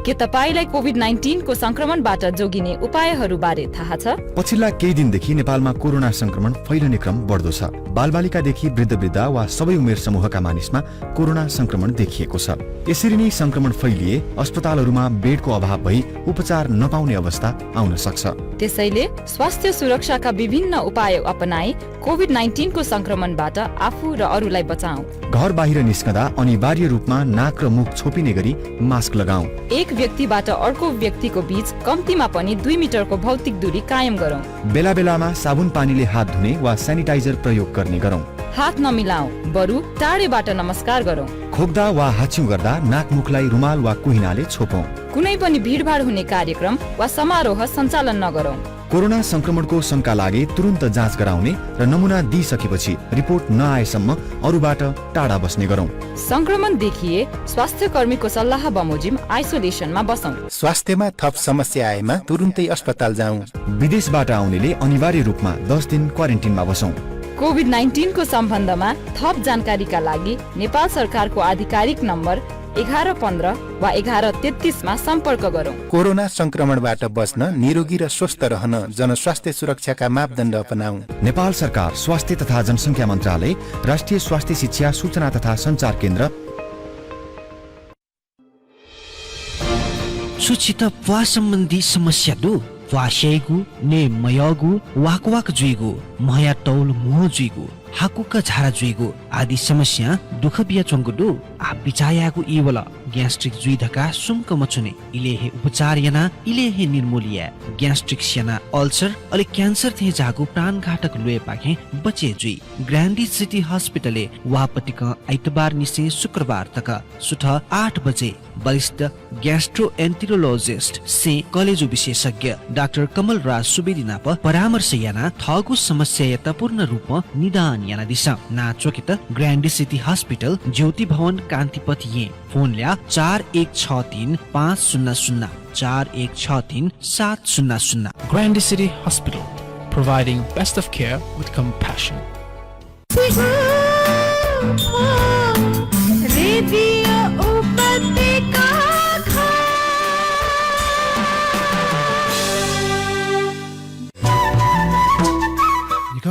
के तपाईलाई कोभिड-19 को संक्रमणबाट जोगिने उपायहरू बारे थाहा छ? पछिल्ला केही दिनदेखि नेपालमा कोरोना संक्रमण फैलिने क्रम बढ्दो छ। बालबालिकादेखि वृद्ध वा सबै उमेर समूहका मानिसमा कोरोना संक्रमण देखिएको छ। यसरी नै संक्रमण फैलिए अस्पतालहरूमा बेडको अभाव भई उपचार नपाउने अवस्था आउन सक्छ। त्यसैले स्वास्थ्य सुरक्षाका विभिन्न उपाय अपनाई कोभिड-19 को संक्रमणबाट आफू र अरूलाई बचाऊ। घर बाहिर निस्कँदा अनिवार्य रूपमा नाक र मुख छोपिने गरी मास्क लगाऊ। एक व्यक्तिबाट अर्को व्यक्तिको बीच कम्तीमा पनि 2 मिटरको भौतिक दूरी कायम गरौँ। बेला बेलामा साबुन पानीले हात धुने वा सेनिटाइजर प्रयोग गर्ने गरौँ। हात नमिलाऊ, बरु टाढेबाट नमस्कार गरौँ। खोक्दा वा हाच्छिउ गर्दा नाक मुखलाई रुमाल वा कुहिनाले छोपौँ। कुनै पनि भिडभाड हुने कार्यक्रम वा समारोह सञ्चालन नगरौँ। कोरोना संक्रमणको शंका लागे तुरुन्त जाँच गराउने र नमुना दिइसकेपछि रिपोर्ट नआएसम्म अरूबाट टाढा बस्ने गरौँ। संक्रमण देखिए स्वास्थ्य कर्मीको सल्लाह बमोजिम आइसोलेसनमा बसौँ। स्वास्थ्यमा थप समस्या आएमा तुरुन्तै अस्पताल जाउँ। विदेशबाट आउनेले अनिवार्य रूपमा 10 दिन क्वारेन्टिनमा बसौँ। कोभिड-19 को सम्बन्धमा थप जानकारीका लागि नेपाल सरकारको आधिकारिक नम्बर 1115 वा 1133 मा सम्पर्क गरौँ। कोरोना संक्रमणबाट बच्न निरोगी र स्वस्थ रहन जनस्वास्थ्य सुरक्षाका मापदण्ड अपनाऊ। नेपाल सरकार स्वास्थ्य तथा जनसङ्ख्या मन्त्रालय, राष्ट्रिय स्वास्थ्य शिक्षा सूचना तथा सञ्चार केन्द्र। सुचित वा सम्बन्धी समस्या दु वासेगु ने मयगु वाकवाक जुइगु मया तौल मुह जुइगु हाकुका झारा जुइगु आदि समस्या दुख बिया चंगुदु आ बिचायागु इवला ग्यास्ट्रिक जुइधका सुम्क मचुने इलेहे उपचार याना इलेहे निर्मूलिया ग्यास्ट्रिक सेना अल्सर अले क्यान्सर थे जागु प्राणघातक लुए पाखे बचे जुई ग्रान्डी सिटी हस्पिटलले वापटिक आइतबार निसे शुक्रबार तक सुठ 8 बजे वरिष्ठ ग्यास्ट्रोएन्टेरोलोजिस्ट से कलेजो विशेषज्ञ डाक्टर कमल राज सुवेदी नाप परामर्श याना थगु समस्या यतापूर्ण रूप निदान याना दिशा ना चोकित ग्रान्डी सिटी हस्पिटल ज्योति भवन कान्तिपथ ये फोन ल्या 4163 500 4163 700. Grandi City Hospital, providing best of care with compassion.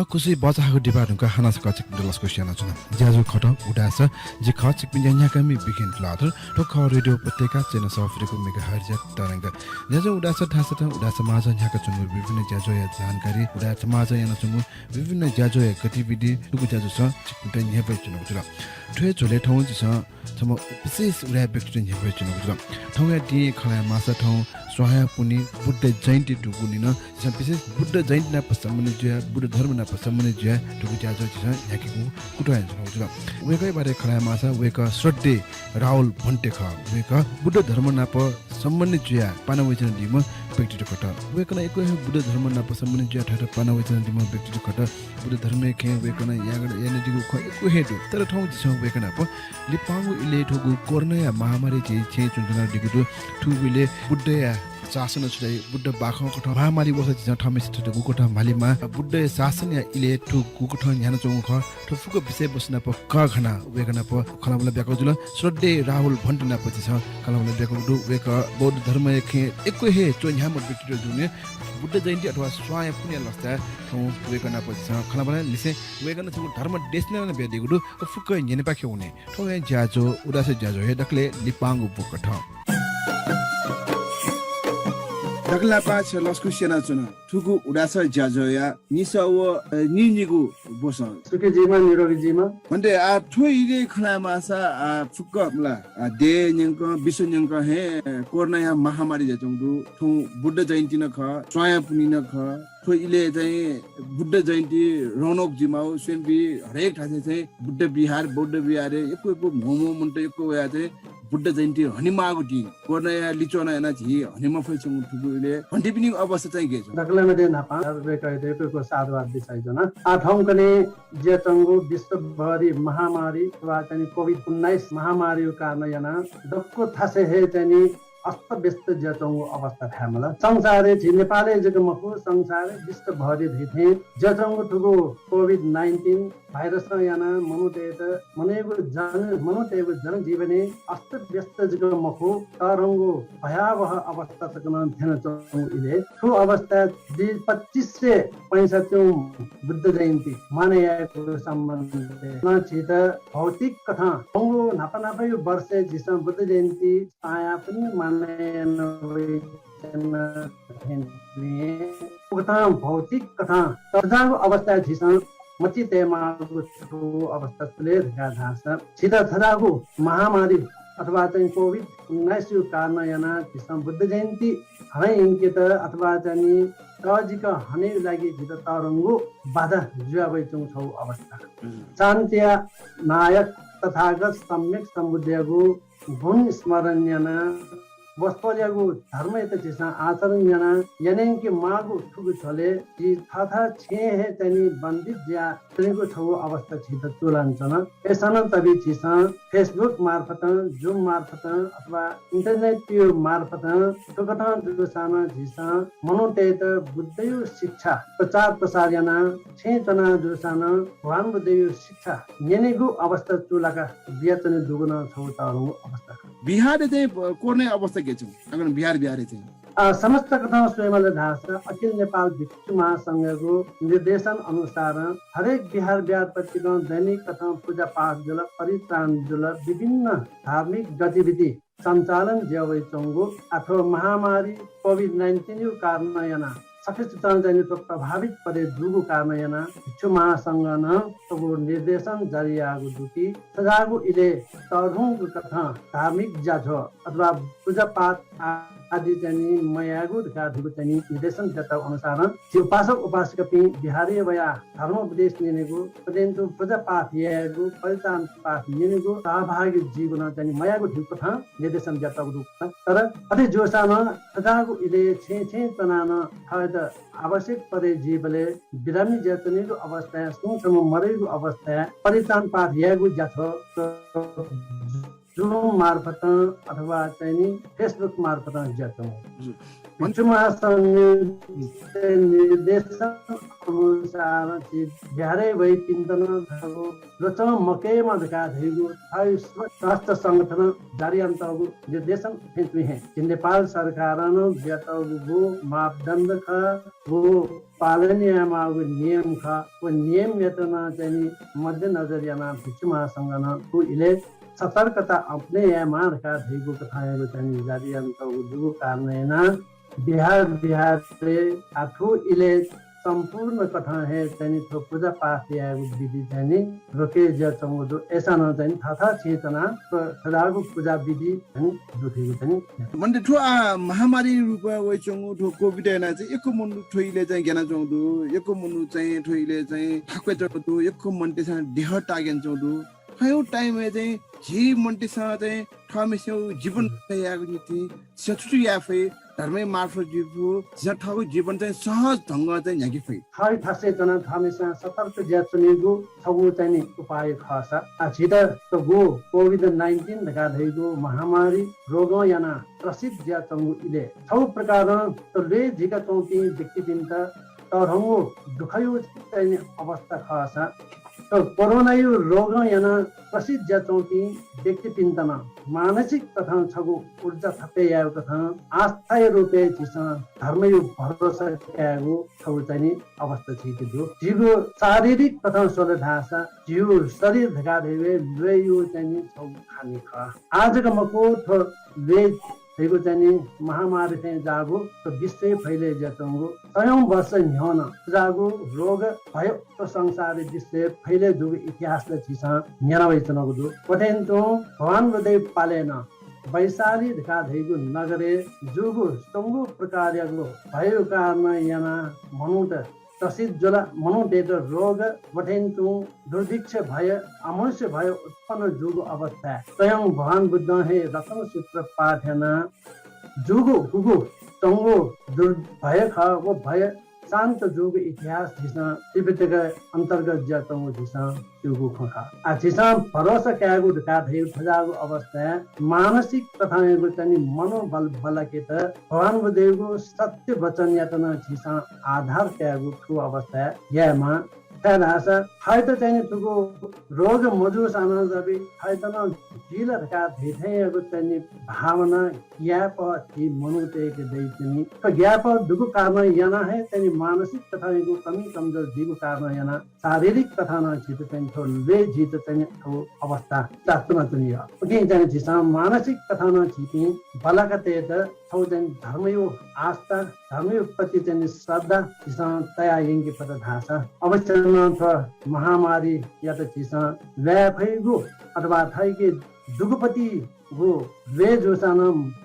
कुसै बचाको डिपार्टमेन्टका हाना सकाचिक डलसको स्याना चुना ज्याजु खट उडास जे खचिक पिन्या कमी बिगिन लादर टोख रेडियो पत्रिका चेना सफरेको मेगाहर्ज तरंग ज्याजु उडास ठासत उडास माझ न्याका चुनु विभिन्न ज्याजु या जानकारी उडास माझ याना चुनु विभिन्न ज्याजु या गतिविधि टुकु ज्याजु छ चिकुटा न्यापे चुनु जुल ठे झोले ठाउँ जिस सम विशेष उडा व्यक्ति न्यापे चुनु जुल ठाउँ या टी खला मासा ठाउँ स्वाहा पुनि बुद्ध जयन्ती टुकुनिन विशेष बुद्ध जयन्ती ना पसम्मने ज्या बुद्ध धर्म ना पसम्मने ज्या टुकु ज्याजु जिस याकीको कुटुया जुल जुल वेकै बारे खला मासा वेक श्रद्धे राहुल भन्टे ख वेक बुद्ध धर्म ना प सम्बन्धित ज्या पानवचन दिम व्यक्ति खट वेकन एको बुद्ध धर्म ना पसम्मने ज्या ठट पानवचन दिम व्यक्ति खट बुद्ध धर्म खे वेकन यागड याने दिगु ख एको हेदु तर ठाउँ जिस वेकन प लिपांगु इले ठगु कोरोना या महामारी छे चुनचुना दिगु ठुबिले बुद्ध या शासन छुदै बुद्ध बाखौ कठ महामारी बस जिस ठामे सिट गुकोठ मालीमा बुद्ध शासन या इले ठु गुकोठ न्यान चौ ख ठुफुको विषय बस्न प क घना वेकन प खलामला ब्याको जुल श्रद्धे राहुल भन्टना पछि छ खलामला ब्याको दु वेक बौद्ध धर्म खे एको हे चो न्याम व्यक्ति जुने बुद्ध जयन्ती अथवा स्वाय पुण्य लस्ता ठौ वेकन पछि छ खलामला लिसे वेकन छ धर्म देशने न बेदिगु दु फुक न्यने पाखे हुने ठौ या ज्याजो उदास ज्याजो हे दक्ले लिपांगु बुकठ दगला पाछ लस्कु सेना चुन ठुकु उडास ज्याजोया निसव निनिगु बोस सुके जीमा निरोगी जीमा भन्ते आ ठोइले खला मासा आ फुक्कला दे न्यंक विश्व न्यंक हे कोरोना या महामारी जचुङदु ठु बुद्ध जयन्ती न ख स्वाया पुनि न ख ठोइले चाहिँ बुद्ध जयन्ती रौनक जिमाउ स्वयंबी हरेक ठासे चाहिँ बुद्ध बिहार बौद्ध बिहार एको एको मोमो मुन्ट एको या चाहिँ बुद्ध जयन्ती हनिमागु टी कोर्ना या लिचोना याना झि हनिमा फैछौ ठुकुले भन्टिपिनी अवस्था चाहिँ के छ दगलामा दे नापा बेको साधवाद दिसाइजना आ ठाउँकने जे चंगु विश्वभरि महामारी वा चाहिँ कोभिड-19 महामारी कारण याना दक्को थासे हे चाहिँ अस्त व्यस्त जचंगु अवस्था थामला संसारे झि नेपालले जग मखु संसारे विश्वभरि धिथे जचंगु ठुगु कोभिड-19 भाइरस याना मनुतेगु जनजीवने अस्त व्यस्त जग मखु तरंगु भयावह अवस्था तकन ध्यान चंगु इले ठु अवस्था 2565 बुद्ध जयन्ती मानेको सम्बन्ध न छित भौतिक कथा अंगु नापनापै वर्ष जिस बुद्ध जयन्ती आया पनि भौतिक कथा तर्जाको अवस्था झिस मचितेमा अवस्था सुले धास सीधा थदाको महामारी अथवा चाहिँ कोभिड-19 कारण याना झिस बुद्ध जयन्ती हरै इन्कित अथवा चाहिँ तजिक हने लागि झित तरंगु बाधा जुवाबै छौ अवस्था शान्तिया नायक तथागत सम्यक समुद्यगु गुण स्मरण्यना वस्तुल्यागु धर्म यता चिसा आचरण याना यनेंके मागु ठुगु छले जी थाथा छे हे तनी बन्दित ज्या तनीको छौ अवस्था छित चोलान्छन एसन तबी छिसा फेसबुक मार्फत जुम मार्फत अथवा इन्टरनेट त्यो मार्फत टोकटा जुसाना झिसा मनोतेत बुद्धयो शिक्षा प्रचार प्रसार याना छे तना जुसाना भगवान बुद्धयो शिक्षा यनेगु अवस्था चोलाका बियातने दुगुन छौ तारु अवस्था बिहार चाहिँ कोर्ने अवस्था के छ अगर बिहार चाहिँ समस्त कथा स्वयंले ढाँस अखिल नेपाल भिक्षु महासंघको निर्देशन अनुसार हरेक बिहार पत्रिका दैनिक कथा पूजा पाठ जुल परित्राण जुल विभिन्न धार्मिक गतिविधि सञ्चालन ज्यावै चंगु अथवा महामारी कोभिड-19 कारण याना सकेत चाहिँ प्रभावित परे जुगु कामयना भिक्षु महासंघ न तबु निर्देशन जारी आगु दुकी सजागु इले तरुङ कथा धार्मिक जाथो अथवा पूजा पाठ आदि चाहिँ मयागु धाधुको चाहिँ निर्देशन जता अनुसार उपासक उपासिका पि बिहारी वया धर्म उपदेश लिनेको परन्तु पूजा पाठ यागु परितान पाठ लिनेको सहभागी जीवन चाहिँ मयागु ढुको था निर्देशन जता रुप तर अति जोसामा सजागु इले छे तनान हद आवश्यक परे जीवले बिरामी जतनेको अवस्था सुसम मरेको अवस्था परितान पाठ यागु जाथो जुम मार्फत अथवा चाहिँ फेसबुक मार्फत जान्छौँ मन्त्री महासंघ निर्देशन अनुसार बिहारै भई चिन्तन रच मकेमा धका धेगु स्वास्थ्य संगठन जारी अंतर्गत निर्देशन फेंचुए हैं नेपाल सरकार न ज्यातगु मापदण्ड ख वो पालनीय मागु नियम ख वो नियम वेतना चाहिँ मध्यनजर याना भिक्षु महासंघ न को इले सतर्कता अपने मान का धेगु कथाहरू चाहिँ जारी अंतर्गु कारणेना बिहार से आठो इले संपूर्ण कथा है चाहिँ थो पूजा पाठ या विधि चाहिँ रोके ज चंगो ऐसा न चाहिँ थाथा चेतना सदाको पूजा विधि चाहिँ दुथेको चाहिँ मन्टे ठो महामारी रूप वे चंगो ठो कोभिड ना चाहिँ एको मनु ठोइले चाहिँ ज्ञान चंदु एको मनु चाहिँ ठोइले चाहिँ थाक्वे चंदु एको मन्टे चाहिँ देह टागेन चंदु खयो टाइम में चाहिँ जी मन्टे चाहिँ ठामेस्यो जीवन याको नीति सचुटु याफे धर्मै मार्फत जीवो जठाको जीवन चाहिँ सहज ढंग चाहिँ याकी फै खै थासे जना ठामेसा सतर्क ज्याचनेगु सबु चाहिँ उपाय खसा आछित त गो कोभिड-19 धका धैगु महामारी रोग याना प्रसिद्ध ज्याचंगु इले सब प्रकार त ले जिका चौती व्यक्ति दिन त तरंगु दुखयो चाहिँ अवस्था खसा तो कोरोना यो रोग याना प्रसिद्ध ज्याचौती व्यक्ति पिन्तन मानसिक तथा छगु ऊर्जा थपे याउ तथा आस्था रूपे छिस धर्म यो भरोसा यागु छगु चाहिँ अवस्था छिके दु जीव शारीरिक तथा सोल धासा जीव शरीर धका देवे ले यो चाहिँ छगु खाने ख आजको मको थो ले देखो चाहिँ महामारी चाहिँ जागो तो विश्व फैले जाचंगो सयौं वर्ष न्योन जागो रोग भयो तो संसार विश्व फैले जुग इतिहास ल छिसा न्यानवै चनको दु पतेन्तो भगवान गुदेव पालेन वैशाली धका धैगु नगरे जुगु स्तंगु प्रकारको भयो कारण याना मनुत प्रसिद्ध जोला मनोडेट रोग वठेन्तु दुर्भिक्ष भय अमनुष्य भय उत्पन्न जुगु अवस्था स्वयं भगवान बुद्ध हे रत्न सूत्र पाठना जुगु गुगु तंगु दुर्भय ख वो भय शांत जुग इतिहास जिसा तिब्बतका अंतर्गत जातंगु जिसा जुगु खखा आ जिसा भरोसा क्यागु धका धैगु फजागु अवस्था मानसिक तथा एगु चाहिँ मनोबल बलके त भगवान बुद्धको सत्य वचन यातना जिसा आधार क्यागु ठु अवस्था यामा तानासा हाइट चाहिँ तुगु रोग मजु साना जबि हाइट न जिल धका धेथेगु चाहिँ भावना ज्ञाप ति मनुते के दैतनी तो ज्ञाप दुगु कारण याना है चाहिँ मानसिक तथा एगु कमी कमजोर जीव कारण याना शारीरिक तथा न जित चाहिँ थो ले जित चाहिँ अवस्था तात्मा दुनिया उके चाहिँ जिसा मानसिक तथा न जिति बलकते त थौ चाहिँ धर्मयो आस्था धर्मयो प्रति चाहिँ श्रद्धा जिसा तया यंगी पद धासा अवश्य महामारी या त चिसा व्याफैगु अथवा थाइके दुगुपति गो वे जोसान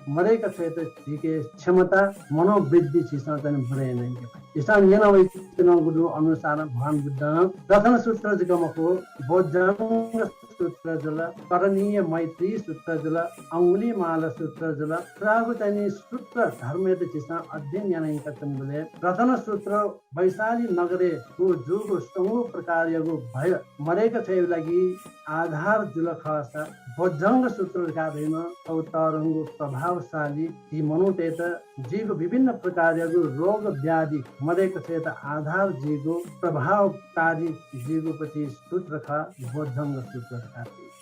मरेका क्षेत्र के क्षमता मनोवृद्धि चिसा चाहिँ बढे नै इसान यनावै गुरु अनुसार भगवान बुद्ध रत्न सूत्र जगमको बोधंग सूत्र जल करणीय मैत्री सूत्र जल अंगुली माला सूत्र जल प्रागु चाहिँ सूत्र धर्म चिसा अध्ययन याना कथन बोले रत्न सूत्र वैशाली नगरे को जुगो स्तंगु प्रकार यगु भय मरेका छ लागि आधार जुल खसा बोधंग सूत्र का दिन अवतारंगु प्रभावशाली ती मनोटेत जीव विभिन्न प्रकार यगु रोग व्याधि मरेका छ त आधार जीवो प्रभावकारी जीवो पछि सूत्र खा बोधंग सूत्र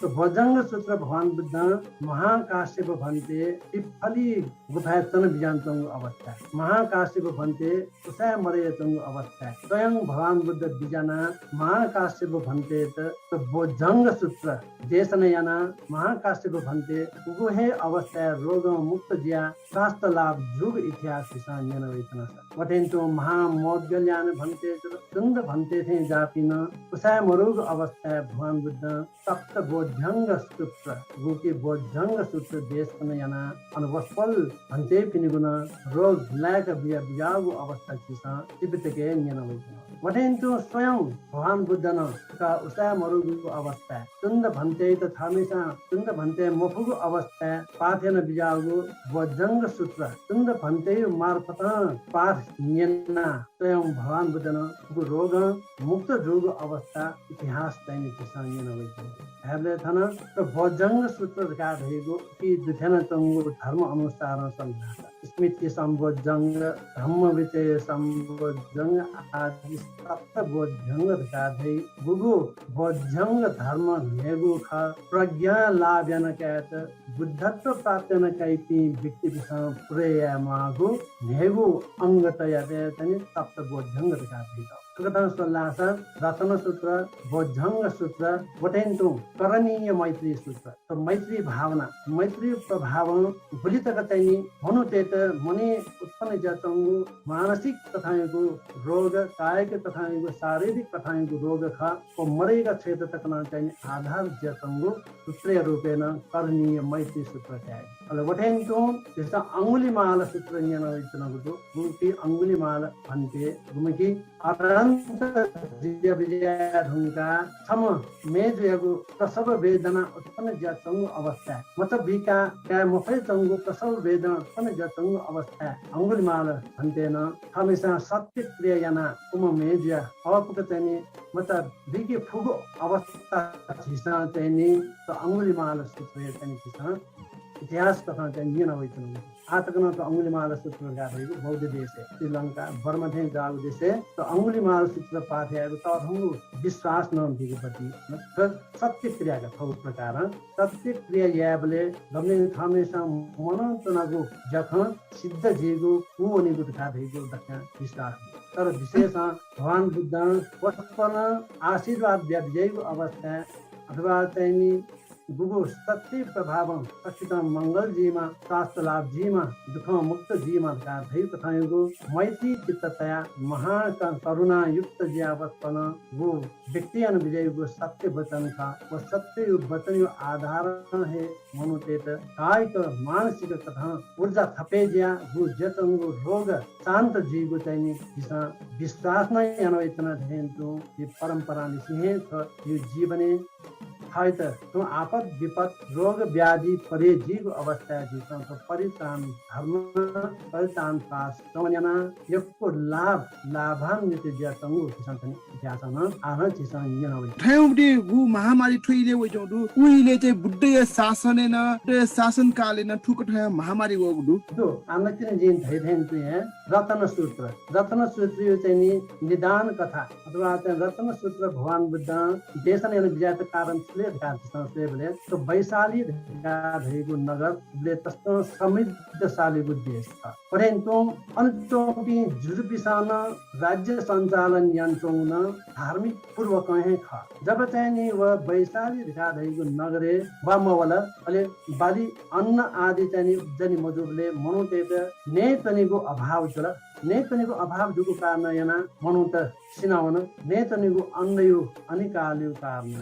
भोजंग सूत्र भगवान बुद्ध महाकाश्यप भन्ते पिप्फली गुफा चन बिजान्तङ अवस्था महाकाश्यप भन्ते उसाय मरे चङ अवस्था स्वयं भगवान बुद्ध बिजाना महाकाश्यप भन्ते त भोजंग सूत्र देशन याना महाकाश्यप भन्ते उगुहे अवस्था रोग मुक्त जिया स्वास्थ्य लाभ जुग इतिहास किसान याना वेतना वटेन्तो महामौद्गल्यान भन्ते चंद भन्ते थे जापिन उसाय मरुग अवस्था भगवान बुद्ध सप्त बोध्यंग सूत्र गुकी बोध्यंग सूत्र देश याना अनवस्पल भन्ते पिनिगुण रोग लायक बियागु अवस्था किसा तिब्बतके न्याना वेतना वटेन्तो स्वयं भगवान बुद्ध न का उसाय मरुगु अवस्था चंद भन्ते त थामेसा चंद भन्ते मफुगु अवस्था पाथेन बियागु बोध्यंग सूत्र चंद भन्ते मार्फत पाठ न्यना स्वयं भगवान बुद्ध न रोग मुक्त जोग अवस्था इतिहास दैनिक किसान नभएको हामीले थन र बोध्यंग सूत्र का रहेको कि दुथेन चंगु धर्म अनुसार सम्झा स्मृति सम्बोधंग धम्म विचय सम्बोधंग आदि सप्त बोध्यंग का धै गुगु बोध्यंग धर्म नेगु ख प्रज्ञा लाभ्यन कहत बुद्धत्व प्राप्त न कैपी व्यक्ति विषय प्रेया मागु नेगु अंगतया तनि सप्त बोध्यंग का धै कथन सल्लास रतन सूत्र बोध्यंग सूत्र वटेन्तो करणीय मैत्री सूत्र तो मैत्री भावना मैत्री प्रभाव भोलि तक चाहिँ हुनु तेत मने उत्पन्न जतंगु मानसिक तथाको रोग कायिक तथाको शारीरिक तथाको रोग ख ओ मरेका क्षेत्र तक न चाहिँ आधार जतंगु सूत्र रूपेण करणीय मैत्री सूत्र है अल वटेन्तो त्यस्ता अंगुलीमाल सूत्र न्यान इतनको गुटी अंगुलीमाल भन्ते गुमकी अनन्त जिया विजय ढुङ्गा सम मेजको प्रसव वेदना उत्पन्न ज्याचङ्गु अवस्था मतलब भिका क्या मफै चङ्गु प्रसव वेदना उत्पन्न ज्याचङ्गु अवस्था अंगुलीमाल भन्तेन हमेशा सत्य क्रिया याना उम मेज्या अवपुक चाहिँ मतलब भिके फुगो अवस्था छिसा चाहिँ त अंगुलीमाल सूत्र चाहिँ छिसा इतिहास कथा चाहिँ नियन होइछन् आतकन त अंगुलीमाल सूत्र गाएको बौद्ध देश है श्रीलंका बर्मा थे जाऊ देश है तो अंगुलीमाल सूत्र पाठ्याको त हम विश्वास न दिगपति सत्य क्रिया का थौ प्रकार सत्य क्रिया याबले गम्ने हमेशा मनन्तनको जख सिद्ध जीवको कुवनीको गाएको दक्ष विश्वास तर विशेष भगवान बुद्ध वस्पन आशीर्वाद व्याजयको अवस्था अथवा चाहिँ गुगु सत्य प्रभाव सक्षित मंगल जीमा स्वास्थ्य लाभ जीमा दुख मुक्त जीमा का धै तथाको मैत्री चित्ततया महा करुणा युक्त जीवत्पन वो व्यक्ति विजयको सत्य वचन का वो सत्य वचन यो आधार है मनुतेत कायिक मानसिक तथा ऊर्जा थपे ज्या वो जतंगो रोग शांत जीव चाहिँ दिशा विश्वास नै अनवैतना धेन्तु यो परम्परा निसिहे छ यो जीवने है त तुम आपद विपद रोग व्याधि परे जीव अवस्था जीवन तो परित्राण धर्म परित्राण पास तमन्यना यको लाभ लाभान्वित ज्यातंगु किसान ज्यासन आन चिसन यनवे ठयौडी गु महामारी ठुइले वजौदु उहिले चाहिँ बुद्धय शासनेन शासन कालेन ठुक ठय महामारी वगदु दो आनकिन जिन धैधेन तुए रतन सूत्र यो चाहिँ नि निदान कथा अथवा चाहिँ रतन सूत्र भगवान बुद्ध देशन एन विजयत कारण संस्थेले तो वैशाली भएको नगर ले तस्तो समृद्धशालीको देश छ परन्तु अन्तोपि जुजुपिसान राज्य सञ्चालन यन्त्रौन धार्मिक पूर्वक ख जब चाहिँ नि व वैशाली भएको नगरे वा मवला अले बाली अन्न आदि चाहिँ जनि मजुरले मनुतेत ने तनिको अभाव छ ने तनिको अभाव जुको कारण याना मनुत सिनावन ने तनिको अन्नयो अनिकाल्यो कारण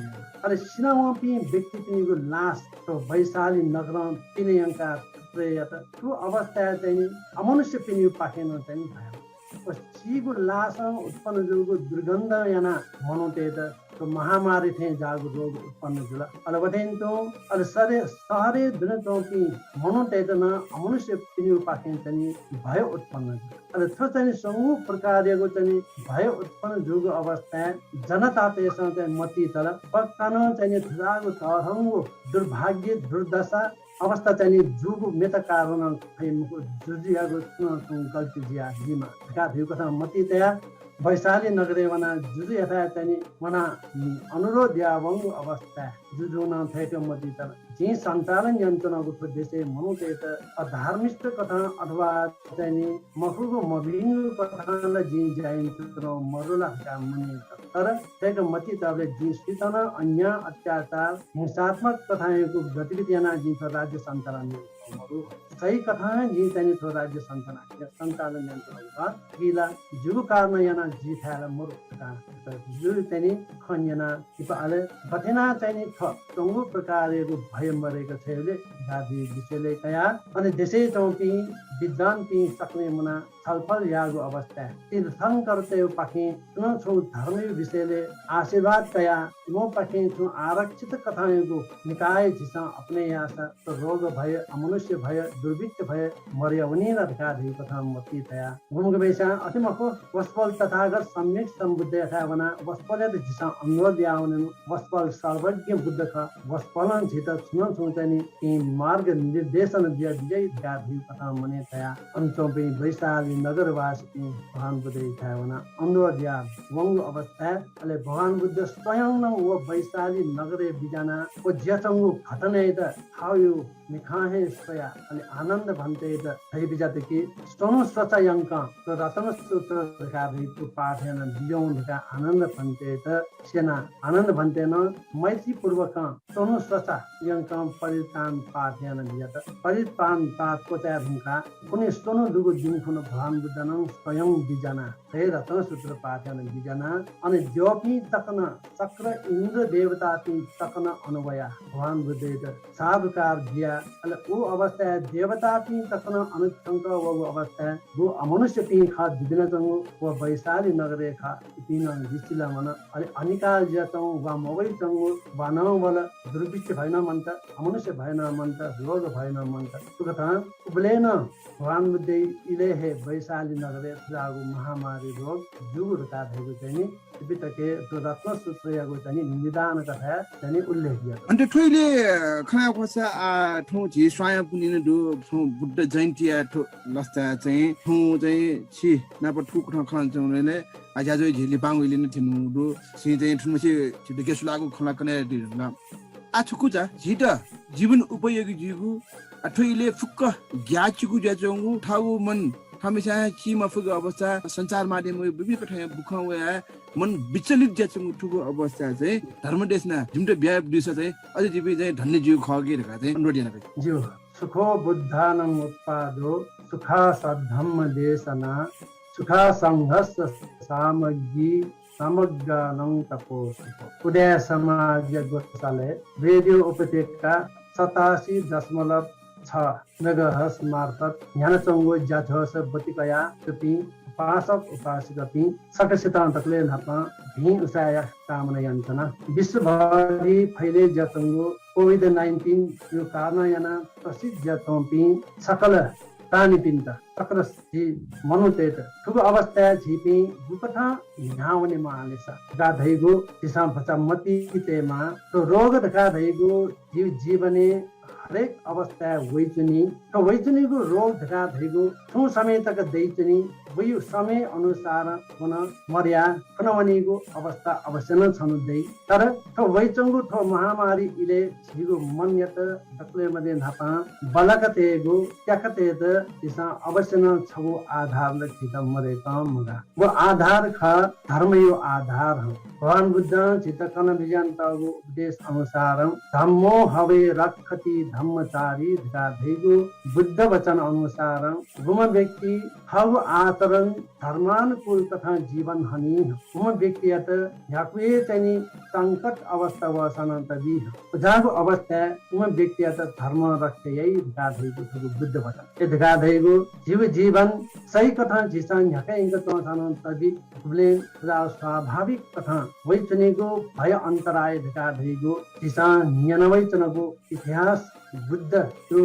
अरे सिनावपि व्यक्ति तिनीको लास तो वैशाली नगर पिनयंका प्रेयत त्यो अवस्था चाहिँ अमनुष्य पिनियो पाखेन चाहिँ भयो सीको लास उत्पन्न जुको दुर्गन्ध याना मनुतेत तो महामारी थे जागु रोग उत्पन्न जुला अलवटेन्तो अल सहरे दुनतोपि मनोतेतन अमनुष्य पिनियो पाखेन चाहिँ भय उत्पन्न अल थो चाहिँ समूह प्रकारको चाहिँ भय उत्पन्न जुगु अवस्था जनता त्यसमा चाहिँ मति तल पक्कान चाहिँ जागु तरंगो दुर्भाग्य दुर्दशा अवस्था चाहिँ जुगु मेता कारण जुजियाको गल्ती जिया जिमा का थियो कथा मति तया वैशाली नगरे वना जुजु यथा चाहिँ वना अनुरोध या वंगु अवस्था जुजु न थेटो मति त जी सञ्चालन यन्त्रको उद्देश्य मनुते त अधार्मिक कथा अथवा चाहिँ मखुको मबिनु कथालाई जी जाइन्छ मरुला काम मनि तर थेटो मति तले जी सितना अन्य अत्याचार हिंसात्मक कथाको गतिविधिना जी राज्य सञ्चालन सही कथा जी चाहिँ थो राज्य सञ्चालन यन्त्र किला जुगु कारण याना जी थाला मुरुका जुगु चाहिँ खन्यना इपाले बथेना चाहिँ थ तंगु प्रकारको भय मरेको छैले गादी विषयले कया अनि देशै चौकी विद्वान पि सक्ने मुना छलफल यागो अवस्था तीर्थंकर त्यो पाखे सुन छु धर्म विषयले आशीर्वाद कया म पाखे छु आरक्षित कथाको निकाय जिसा अपने यासा तो रोग भय अमनुष्य भय दुर्भिक्ष भय मर्यावनी अधिकारी कथा मती तया घुमको बेसा अतिमको वस्पल तथागत सम्यक सम्बुद्ध यथावना वस्पलले जिसा अनुरोध याउन वस्पल सर्वज्ञ बुद्ध का वस्पलन जित सुन छु चाहिँ कि मार्ग निर्देशन दिया विजय गाधी कथा मने तया अंचोपे वैशाली नगरवासी भगवान बुद्ध यथावना अनुरोध या वंग अवस्था अले भगवान बुद्ध स्वयं न वो वैशाली नगरे बिजाना ओ ज्याचंगु घटना त थायो निखाहे स्वया अनि आनन्द भन्ते त थै बिजाते कि स्तनु स्वचयंक तो रतन सूत्र का ऋतु पाठेन बिजौन का आनन्द भन्ते त सेना आनन्द भन्ते न मैत्री पूर्वक स्तनु स्वचयंक परितान पाठेन बिजात परितान पाठ को चाहिँ हुनका कुनै स्तनु दुगु दिन खुन भगवान बुद्धन स्वयं बिजना थै रतन सूत्र पाठेन बिजना अनि ज्योपि तकन चक्र इन्द्र देवता ती तकन अनुभया भगवान बुद्ध साधुकार दिया अल वो अवस्था देवता पी तकन अनुशंक वो अवस्था वो अमनुष्य पी खा दिदिन चंगु वो वैशाली नगरे खा पिन दिसिला मन अले अनिकाल जतौ वा मोबाइल चंगु वानौ वल दुर्भिक्ष भएन मन्त अमनुष्य भएन मन्त रोग भएन मन्त तुकथा उबलेन भगवान बुद्ध इले हे वैशाली नगरे लागु महामारी रोग जुगुरका भएको चाहिँ बितके तो रत्न सूत्रको चाहिँ निदान कथा चाहिँ उल्लेख गरियो अन्त ठोइले खना खोसा आ ठौ झि स्वाय पुनिन दु ठौ बुद्ध जयन्ती आ ठौ लस्ता चाहिँ ठौ चाहिँ छि नाप ठुक ठौ खन चौले आजाजो झिले बाङुले न थिनु दु सि चाहिँ ठुमसे छिटके सुलाको खला कने दिला आ छुकुजा झिट जीवन उपयोगी जिगु आ ठोइले फुक्क ग्याचुगु ज्याचंगु ठाउ मन हमेशा चीमा फुग अवस्था संचार माध्यम विभिन्न कथा बुखा वा मन विचलित ज्याचंगु ठुको अवस्था चाहिँ धर्मदेशना जुमटे ब्या दिस चाहिँ अझै जीवी चाहिँ धन्य जीव खगे ढका चाहिँ अनुरोध याना जीव सुखो बुद्धानं उत्पादो सुखा सद्धम्म देशना सुखा संघर्ष सामग्री समग्रनं तपो उदय समाज गोशाले रेडियो उपत्यका 87.6 मेगाहर्ट्ज मार्फत ज्ञानचंगो जाथस बतिकया तुपी उपासक उपासिका पी सकसितान्तकले नपा भी उसाया कामना यन्त्रणा विश्वभरि फैले जाचंगो कोभिड-19 यो कारण याना प्रसिद्ध जातोपी सकल प्राणी पिन्त चक्र जी मनुतेत ठुको अवस्था झिपी दुपथा घाउने मालेस गाधैगो दिशा भचा मति तेमा तो रोग धका धैगो जीव जीवने हरेक अवस्था वैचुनी तो वैचुनीको रोग धका धैगो ठु समय तक दैचुनी वही समय अनुसार हुन मर्या खनवनीको अवस्था अवश्य न छनुदै तर तो वैचंगु ठो महामारी इले झिगो मन्यत दक्ले मध्ये नापा बलकतेगो त्याकतेत दिशा अवश्य न छगो आधार ल चित मरे काम मुगा वो आधार ख धर्म यो आधार हो भगवान बुद्ध चित कन विजन्तको उपदेश अनुसार धम्मो हवे रक्षति धम्मचारी धाधैगो बुद्ध वचन अनुसार गुम व्यक्ति हव आचरण धर्मानुकूल तथा जीवन हनी गुम व्यक्तियत याकुए चाहिँ संकट अवस्था वसन तबी जागो अवस्था गुम व्यक्तियत धर्म रक्षयै धाधैगो बुद्ध वचन ए धाधैगो जीव जीवन सही कथा जिसान झकै इंग तो सन तबी गुले स्वाभाविक कथा वैचनेको भय अन्तराय धाधैगो जिसान नियनवैचनको इतिहास बुद्ध त्यो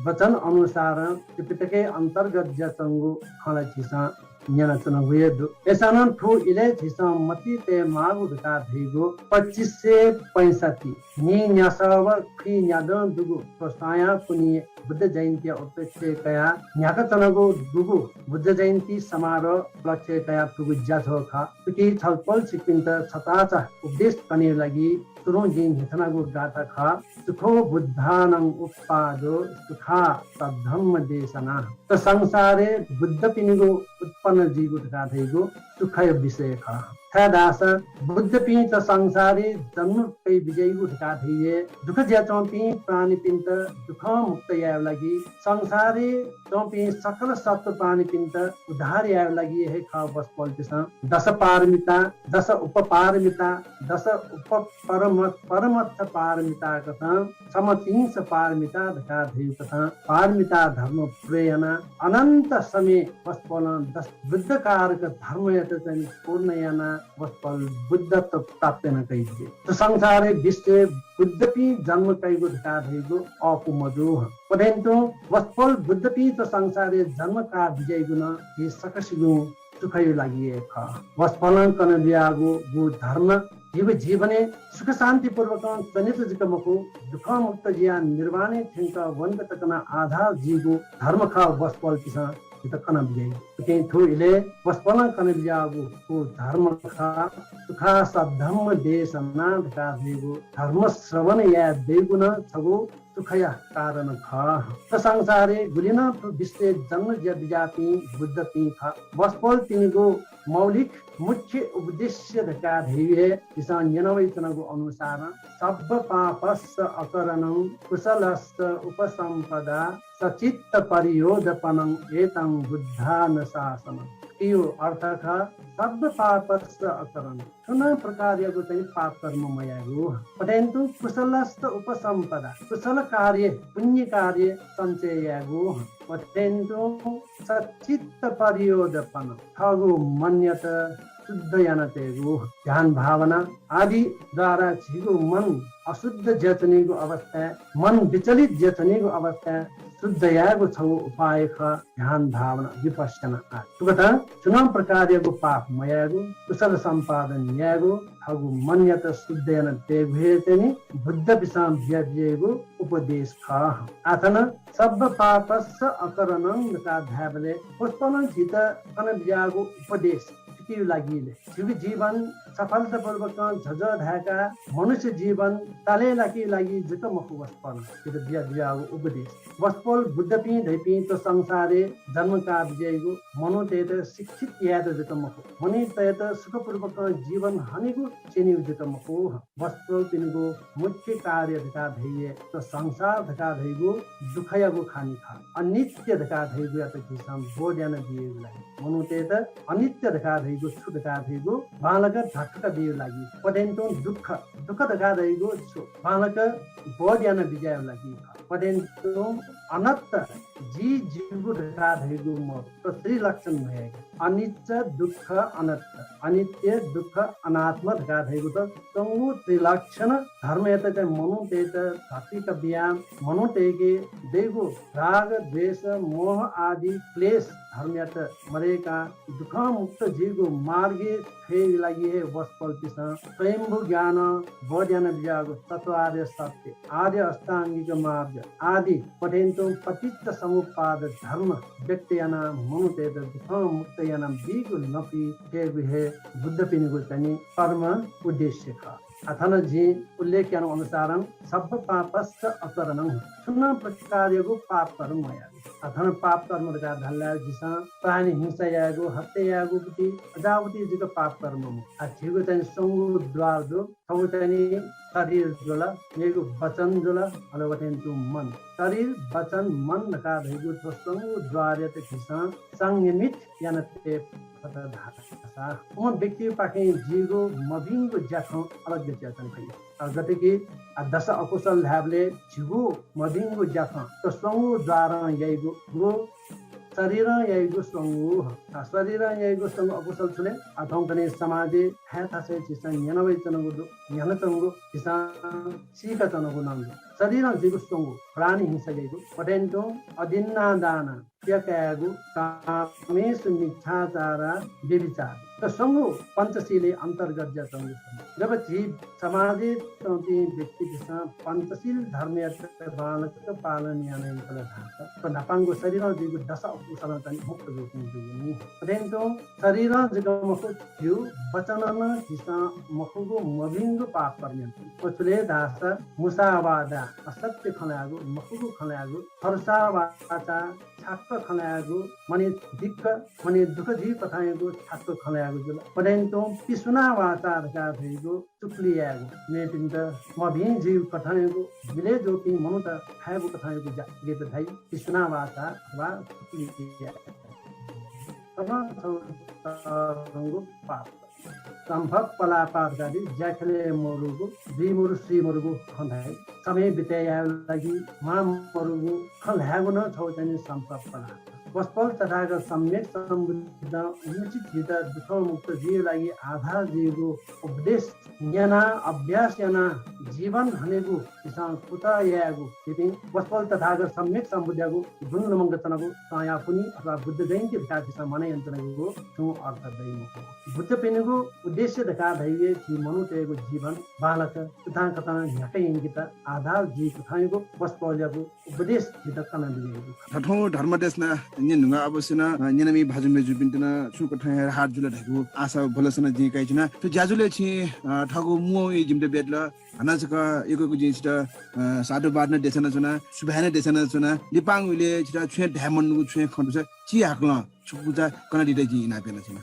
वचन अनुसार त्रिपिटकै अन्तर्गत ज्याचंगो खला चिसा न्याना चना हुए दु एसानन ठु इले छिसा मति ते मागु का धेगो 2565 नि न्यासव खि न्यादन दुगु प्रसाया पुनि बुद्ध जयन्ती उपलक्ष्य कया न्याका चनागो दुगु बुद्ध जयन्ती समारोह उपलक्ष्य कया तुगु ज्याथो खा तुकी छलपल सिकिन्त छताचा उपदेश गर्ने लागि तुरुङ जिन हितनागु गाथा खा सुखो बुद्धानं उत्पादो सुखा तद्धम्म देशना त संसारे बुद्ध पिनिगो उत्पन्न जीवु गाथैगो सुखय विषय खा था दास बुद्ध पि त संसारे जन्म पै विजयगु गाथैए दुख ज्या चम्पी प्राणी पिन्त दुख मुक्त या लागि संसारे चम्पी सकल सत्व प्राणी पिन्त उद्धार या लागि हे खा बस पल्टिस दश पारमिता दश उपपारमिता दश परमर्थ पारमिता कथा समतिंस पारमिता धका धेउ कथा पारमिता धर्म प्रेरणा अनन्त समय वस्पल दश बुद्ध कारक धर्म यत चाहिँ पूर्ण याना वस्पल बुद्धत्व प्राप्त न कहिए तो संसारे विश्व बुद्धपि जन्म कइगो धका धेगो अपुमजो पदेन्तो वस्पल बुद्धपि त संसारे जन्म का विजय गुण ये सकसिगु सुखयो लागि ख वस्पलन कन बियागो गु धर्म जीवने सुख शान्ति पूर्वक चनित जिकमको दुख मुक्त जिया निर्वाणे थिंक वनक तकना आधार जीवो धर्म खा वस्पल किसा इत कन बिजय के थु इले वस्पल कन बियागु को धर्म खा सुखा सद्धम्म देश नाद का देगो धर्म श्रवण या देगुन छगो सुखया कारण खा त संसारे गुलिन विश्व जन्म विजाति बुद्ध पि खा वस्पल तिनीगो मौलिक मुख्य उद्देश्य धका धेय किसान जनवैतनको अनुसार सब पापस्य अकरणं कुशलस्य उपसम्पदा सचित्त परियोधपनं एतं बुद्धान शासनं यो अर्थ खा सब पापस्य अकरण सुन प्रकारको चाहिँ पाप कर्म मयागु परन्तु कुशलस्य उपसम्पदा कुशल कार्य पुण्य कार्य सञ्चयागु परन्तु सचित्त परियोधपन थगु मन्यत शुद्ध यानतेगु ध्यान भावना आदि द्वारा छिगु मन अशुद्ध जतनीको अवस्था मन विचलित जतनीको अवस्था शुद्ध यागु छौ उपाय ख ध्यान भावना विपश्यना तुकता चुनाव प्रकारको पाप मयागु कुशल सम्पादन यागु हगु मन्यत शुद्ध यान तेगुहेतनी बुद्ध विसाम व्याजेगु उपदेश ख आथन सब पापस्य अकरणं नका धाबले पुष्पन जित कन व्यागु उपदेश के लागिले जीवन सफलतापूर्वक झझ धाका मनुष्य जीवन तालेला के लागि जक मखु वस्पल त्यो बियागु उपदेश वस्पल बुद्धपि धैपि त संसारे जन्मका विजयगु मनोतेत शिक्षित याद जक मखु मनि तयत सुखपूर्वक जीवन हनेगु चेनि जक मखु वस्पल तिनीगु मुख्य कार्य धका धैये त संसार धका धैगु दुखयगु खानी खा अनित्य धका धैगु या त किसम बोड्यान दिएको लागि मनोतेत अनित्य धका धैगु छु धका धैगु बालक ढाक्का दियो लागि पदेन्तो दुख धका धैगु छु बालक बोड्यान विजय लागि पदेन्तो अनत्त जीवु धका धैगु म त श्री लक्षण भएको अनित्य दुख अनत्त अनित्य दुख अनात्म धका धैगु त तंगु त्रिलक्षण धर्म यत चाहिँ मनुतेत भक्ति व्यायाम मनुतेगे देगु राग द्वेष मोह आदि क्लेश धर्मयत मरेका दुख मुक्त जीवको मार्गे फेरि लागि वस्पल पिस स्वयंभू ज्ञान बोध्यान विजागो तत्वार्य सत्य आर्य अष्टाङ्गिक मार्ग आदि पठेन्तो पतित समुपाद धर्म व्यक्तियाना मनुतेत दुख मुक्त याना दिगु नपि तेगु हे बुद्ध पिनिगु चाहिँ कर्म उद्देश्य ख अथन जी उल्लेख अनुसार सब पापस्य अकरणं सुन्न प्रकारको पाप कर्म मया अथन पाप कर्म का धल्ला जिसा प्राणी हिंसा यागो हत्या यागो बुटी अजावती जिको पाप कर्म आछिगो चाहिँ संगु द्वार जो थौ चाहिँ शरीर जोला नेगु वचन जोला अलवटेन्तु मन शरीर वचन मन का धैगु तो संगु द्वार त खिसा संयमित यानते फता धासा म व्यक्ति पाखे जीगो मभिङको ज्याखौ अलग ज्याचन भइ गते कि दश अकुशल ल्याबले जिगो मभिङको ज्याखौ तो संगु द्वार यैगो गो शरीर यैगो संगु शरीर यैगो संगु अकुशल छले अथौं कने समाजे है थासे चिसन यनवै चनगु यन चंगु चिसा सीका चनगु नाम शरीर जिगु सोंगु प्राणी हिंसगेगु पटेन्टो अदिन्ना दाना त्यकागु कामेषु मिथ्याचार व्यभिचार त संगु पञ्चशीले अन्तर्गत जातंगु जब जीव समाजिक तौती व्यक्ति दिशा पञ्चशील धर्मीय बालक पालन याने कला थाहा त नापांगु शरीर जिगु दशा उकुसल तनि मुक्त जोक्नु जुनि पटेन्टो शरीर जिगु मखु थियो वचन न दिशा मखुगु मभिंगु पाप पर्ने पछले दास मुसावादा असत्य खलागु मखुगु खलागु फरसावाचा छाक्क खलागु मनि दिक्क मनि दुख जी पठाएको छाक्क खलागु जुल पडेन्टो पिसुना वाचा धका थैगु चुक्लियागु नेटिन्द मभि जीव पठाएको मिले जो कि मनुत खाएको पठाएको जागे त थाइ पिसुना वाचा वा चुक्लिया रंगु पाप सम्भव पलापादकारी ज्याखले मरुगु दिमुरु श्रीमुरुगु खन्धाइ समय बिताया लागि मा मरुगु खल्हागु न छौ चाहिँ सम्भव पला वस्पल तथागत सम्यक सम्बुद्ध उचित हित दुख मुक्त जीव लागि आधार जीवको उपदेश ज्ञान अभ्यास याना जीवन भनेको किसान कुता यागु तिपि वस्पल तथागत सम्यक सम्बुद्धको गुण नमंगतनको साया पुनि अथवा बुद्ध जयन्ती विकास मने यन्त्रको छु अर्थ दैमु बुद्ध पिनको उद्देश्य देखा भइए कि मनुष्यको जीवन बालक तथा कथा झ्याकै इंगित आधार जी कथाको वस्पलको उपदेश हित कन दिएको ठठौ धर्म देशना न्युङा अवश्यना न्यनमी भाजुमे जुबिन्टना सुको ठय हात जुल ढाकु आशा भलसन जे काइछना त ज्याजुले छि ठगु मु इ जिमते बेदल हनाजक एकोको जिन्स सादो बादन देशना जुना सुभाने देशना जुना लिपाङ उले छिटा छ्वे ढामनगु छ्वे खण्डु छ चि हाक्ल छुपुजा कन दिदै जि नापेन छिना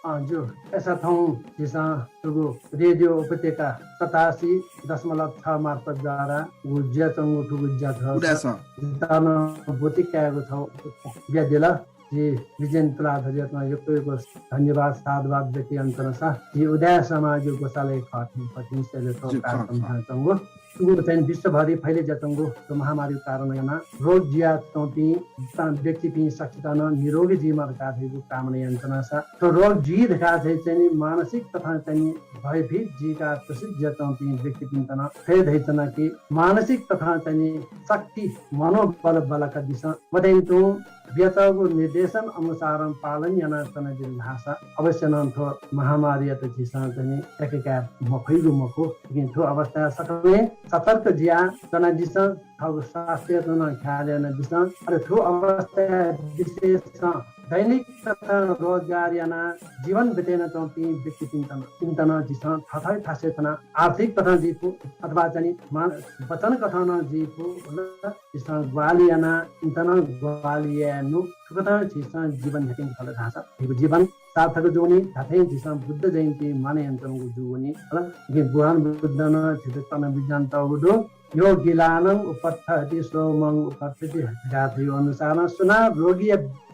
जो ऐसा ठाउँ जिसा तुगु रेडियो उपत्यका 87.6 मार्फत द्वारा गुज्या चंगु ठुगु ज्या छ उडास जितान बोतिकाको छ व्यादेला जी विजन तुलाधर्यमा योको धन्यवाद साधुवाद व्यक्ति अन्तरसा जी उदय समाज गोसाले खट्नु पति सेले तो कार्यक्रम चंगु तुगु चाहिँ विश्वभरि फैले जतंगु तो महामारी कारणमा रोग जिया तोपी व्यक्ति पि सक्षितान निरोगी जीवन काथेको कामना यन्त्रणा छ तो रोग जी देखा चाहिँ मानसिक तथा चाहिँ भयभीत जीका प्रसिद्ध जतंपी व्यक्ति पिन्तन फेर दैतना कि मानसिक तथा चाहिँ शक्ति मनोबल बलका दिशा वदैतो व्यतको निर्देशन अनुसार पालन याना तना जिन भाषा अवश्य नथो महामारी त जिसा चाहिँ एकेका मफैलु मको किन्थो अवस्था सकले सतर्क जिया तना दिशा थग स्वास्थ्य तना ख्याल दिशा अरे ठो अवस्था विशेष दैनिक तथा रोजगार याना जीवन बितेन तोपी व्यक्ति चिन्तन जिसा थथै थासेतना आर्थिक तथा जीवको अथवा चाहिँ वचन कथन जीवको जिसा ग्वालियाना चिन्तन ग्वालियानु ठुकता जिसा जीवन हेटिङ फल थाहा छ जीवन सार्थक जोनी थाथै जिसा बुद्ध जयन्ती माने यन्त्रको जुवनी ल बुहान बुद्ध न चितन विज्ञान तगुदो यो गिलानम उपत्थति सोमङ उपत्थति गाथ्यो अनुसार सुना रोगी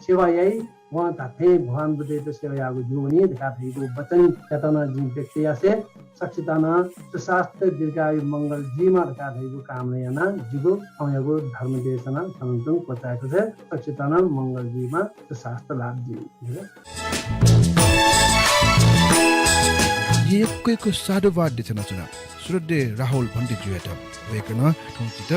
सेवायै वहाँ थाथे भगवान बुद्ध सेवायागु जुवनी देखाथेको वचन चेतना जी व्यक्ति आसे सक्षितान सुशास्त्र दीर्घायु मंगल जीमा देखाथेको कामना याना जीवो अयगो धर्म देशना संतुङ पचाएको छ सक्षितान मंगल जीमा सुशास्त्र लाभ जी एकैको साधुवाद देशना चुना श्रद्धे राहुल भन्टे जुएटा वेकन ठौचित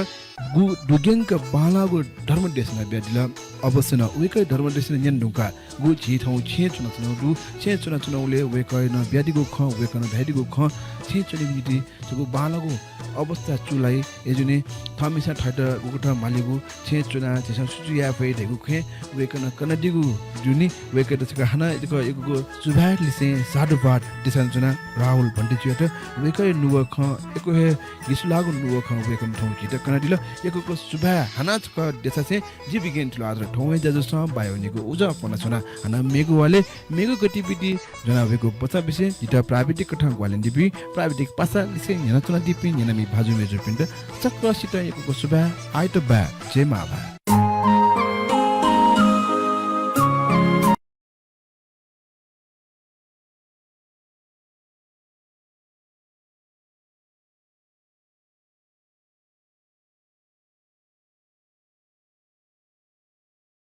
गु दुगेंक बालागु धर्म देशना ब्यादिला अवश्य न वेकै धर्म देशना न्यन ढुका गु छि ठौ छे चुना चुना दु छे चुना चुनाउले वेकै न ब्यादिगु ख वेकन भ्यादिगु ख छे चुनिगिति जुगु बालागु अवस्था चुलाई एजुने थमिसा ठट गुगुठ मालिगु छे चुना जेसा सुजुया फै धेगु खे वेकन कनदिगु जुनी वेकै दसका हना एको एगु सुभाट लिसे साधुवाद देशन चुना राहुल भन्टे जुएट वेकै नुव ख एको हे गिसलागु नुव ख वेकन ठौ कि त कनदिल एको सुभा हना छ देशा से जी बिगेन तुला आदर ठौ हे जजस बायोनिगु उजा पना छना हना मेगु वाले मेगु गतिविधि जना वेको पचा विषय जिता प्राविधिक कथा ग्वालेन दिपि प्राविधिक पासा लिसे न्यना तुला दिपि न्यना भाजु मेजु पिण्ड चक्र सित एको सुभा आइतो बा जेमा भा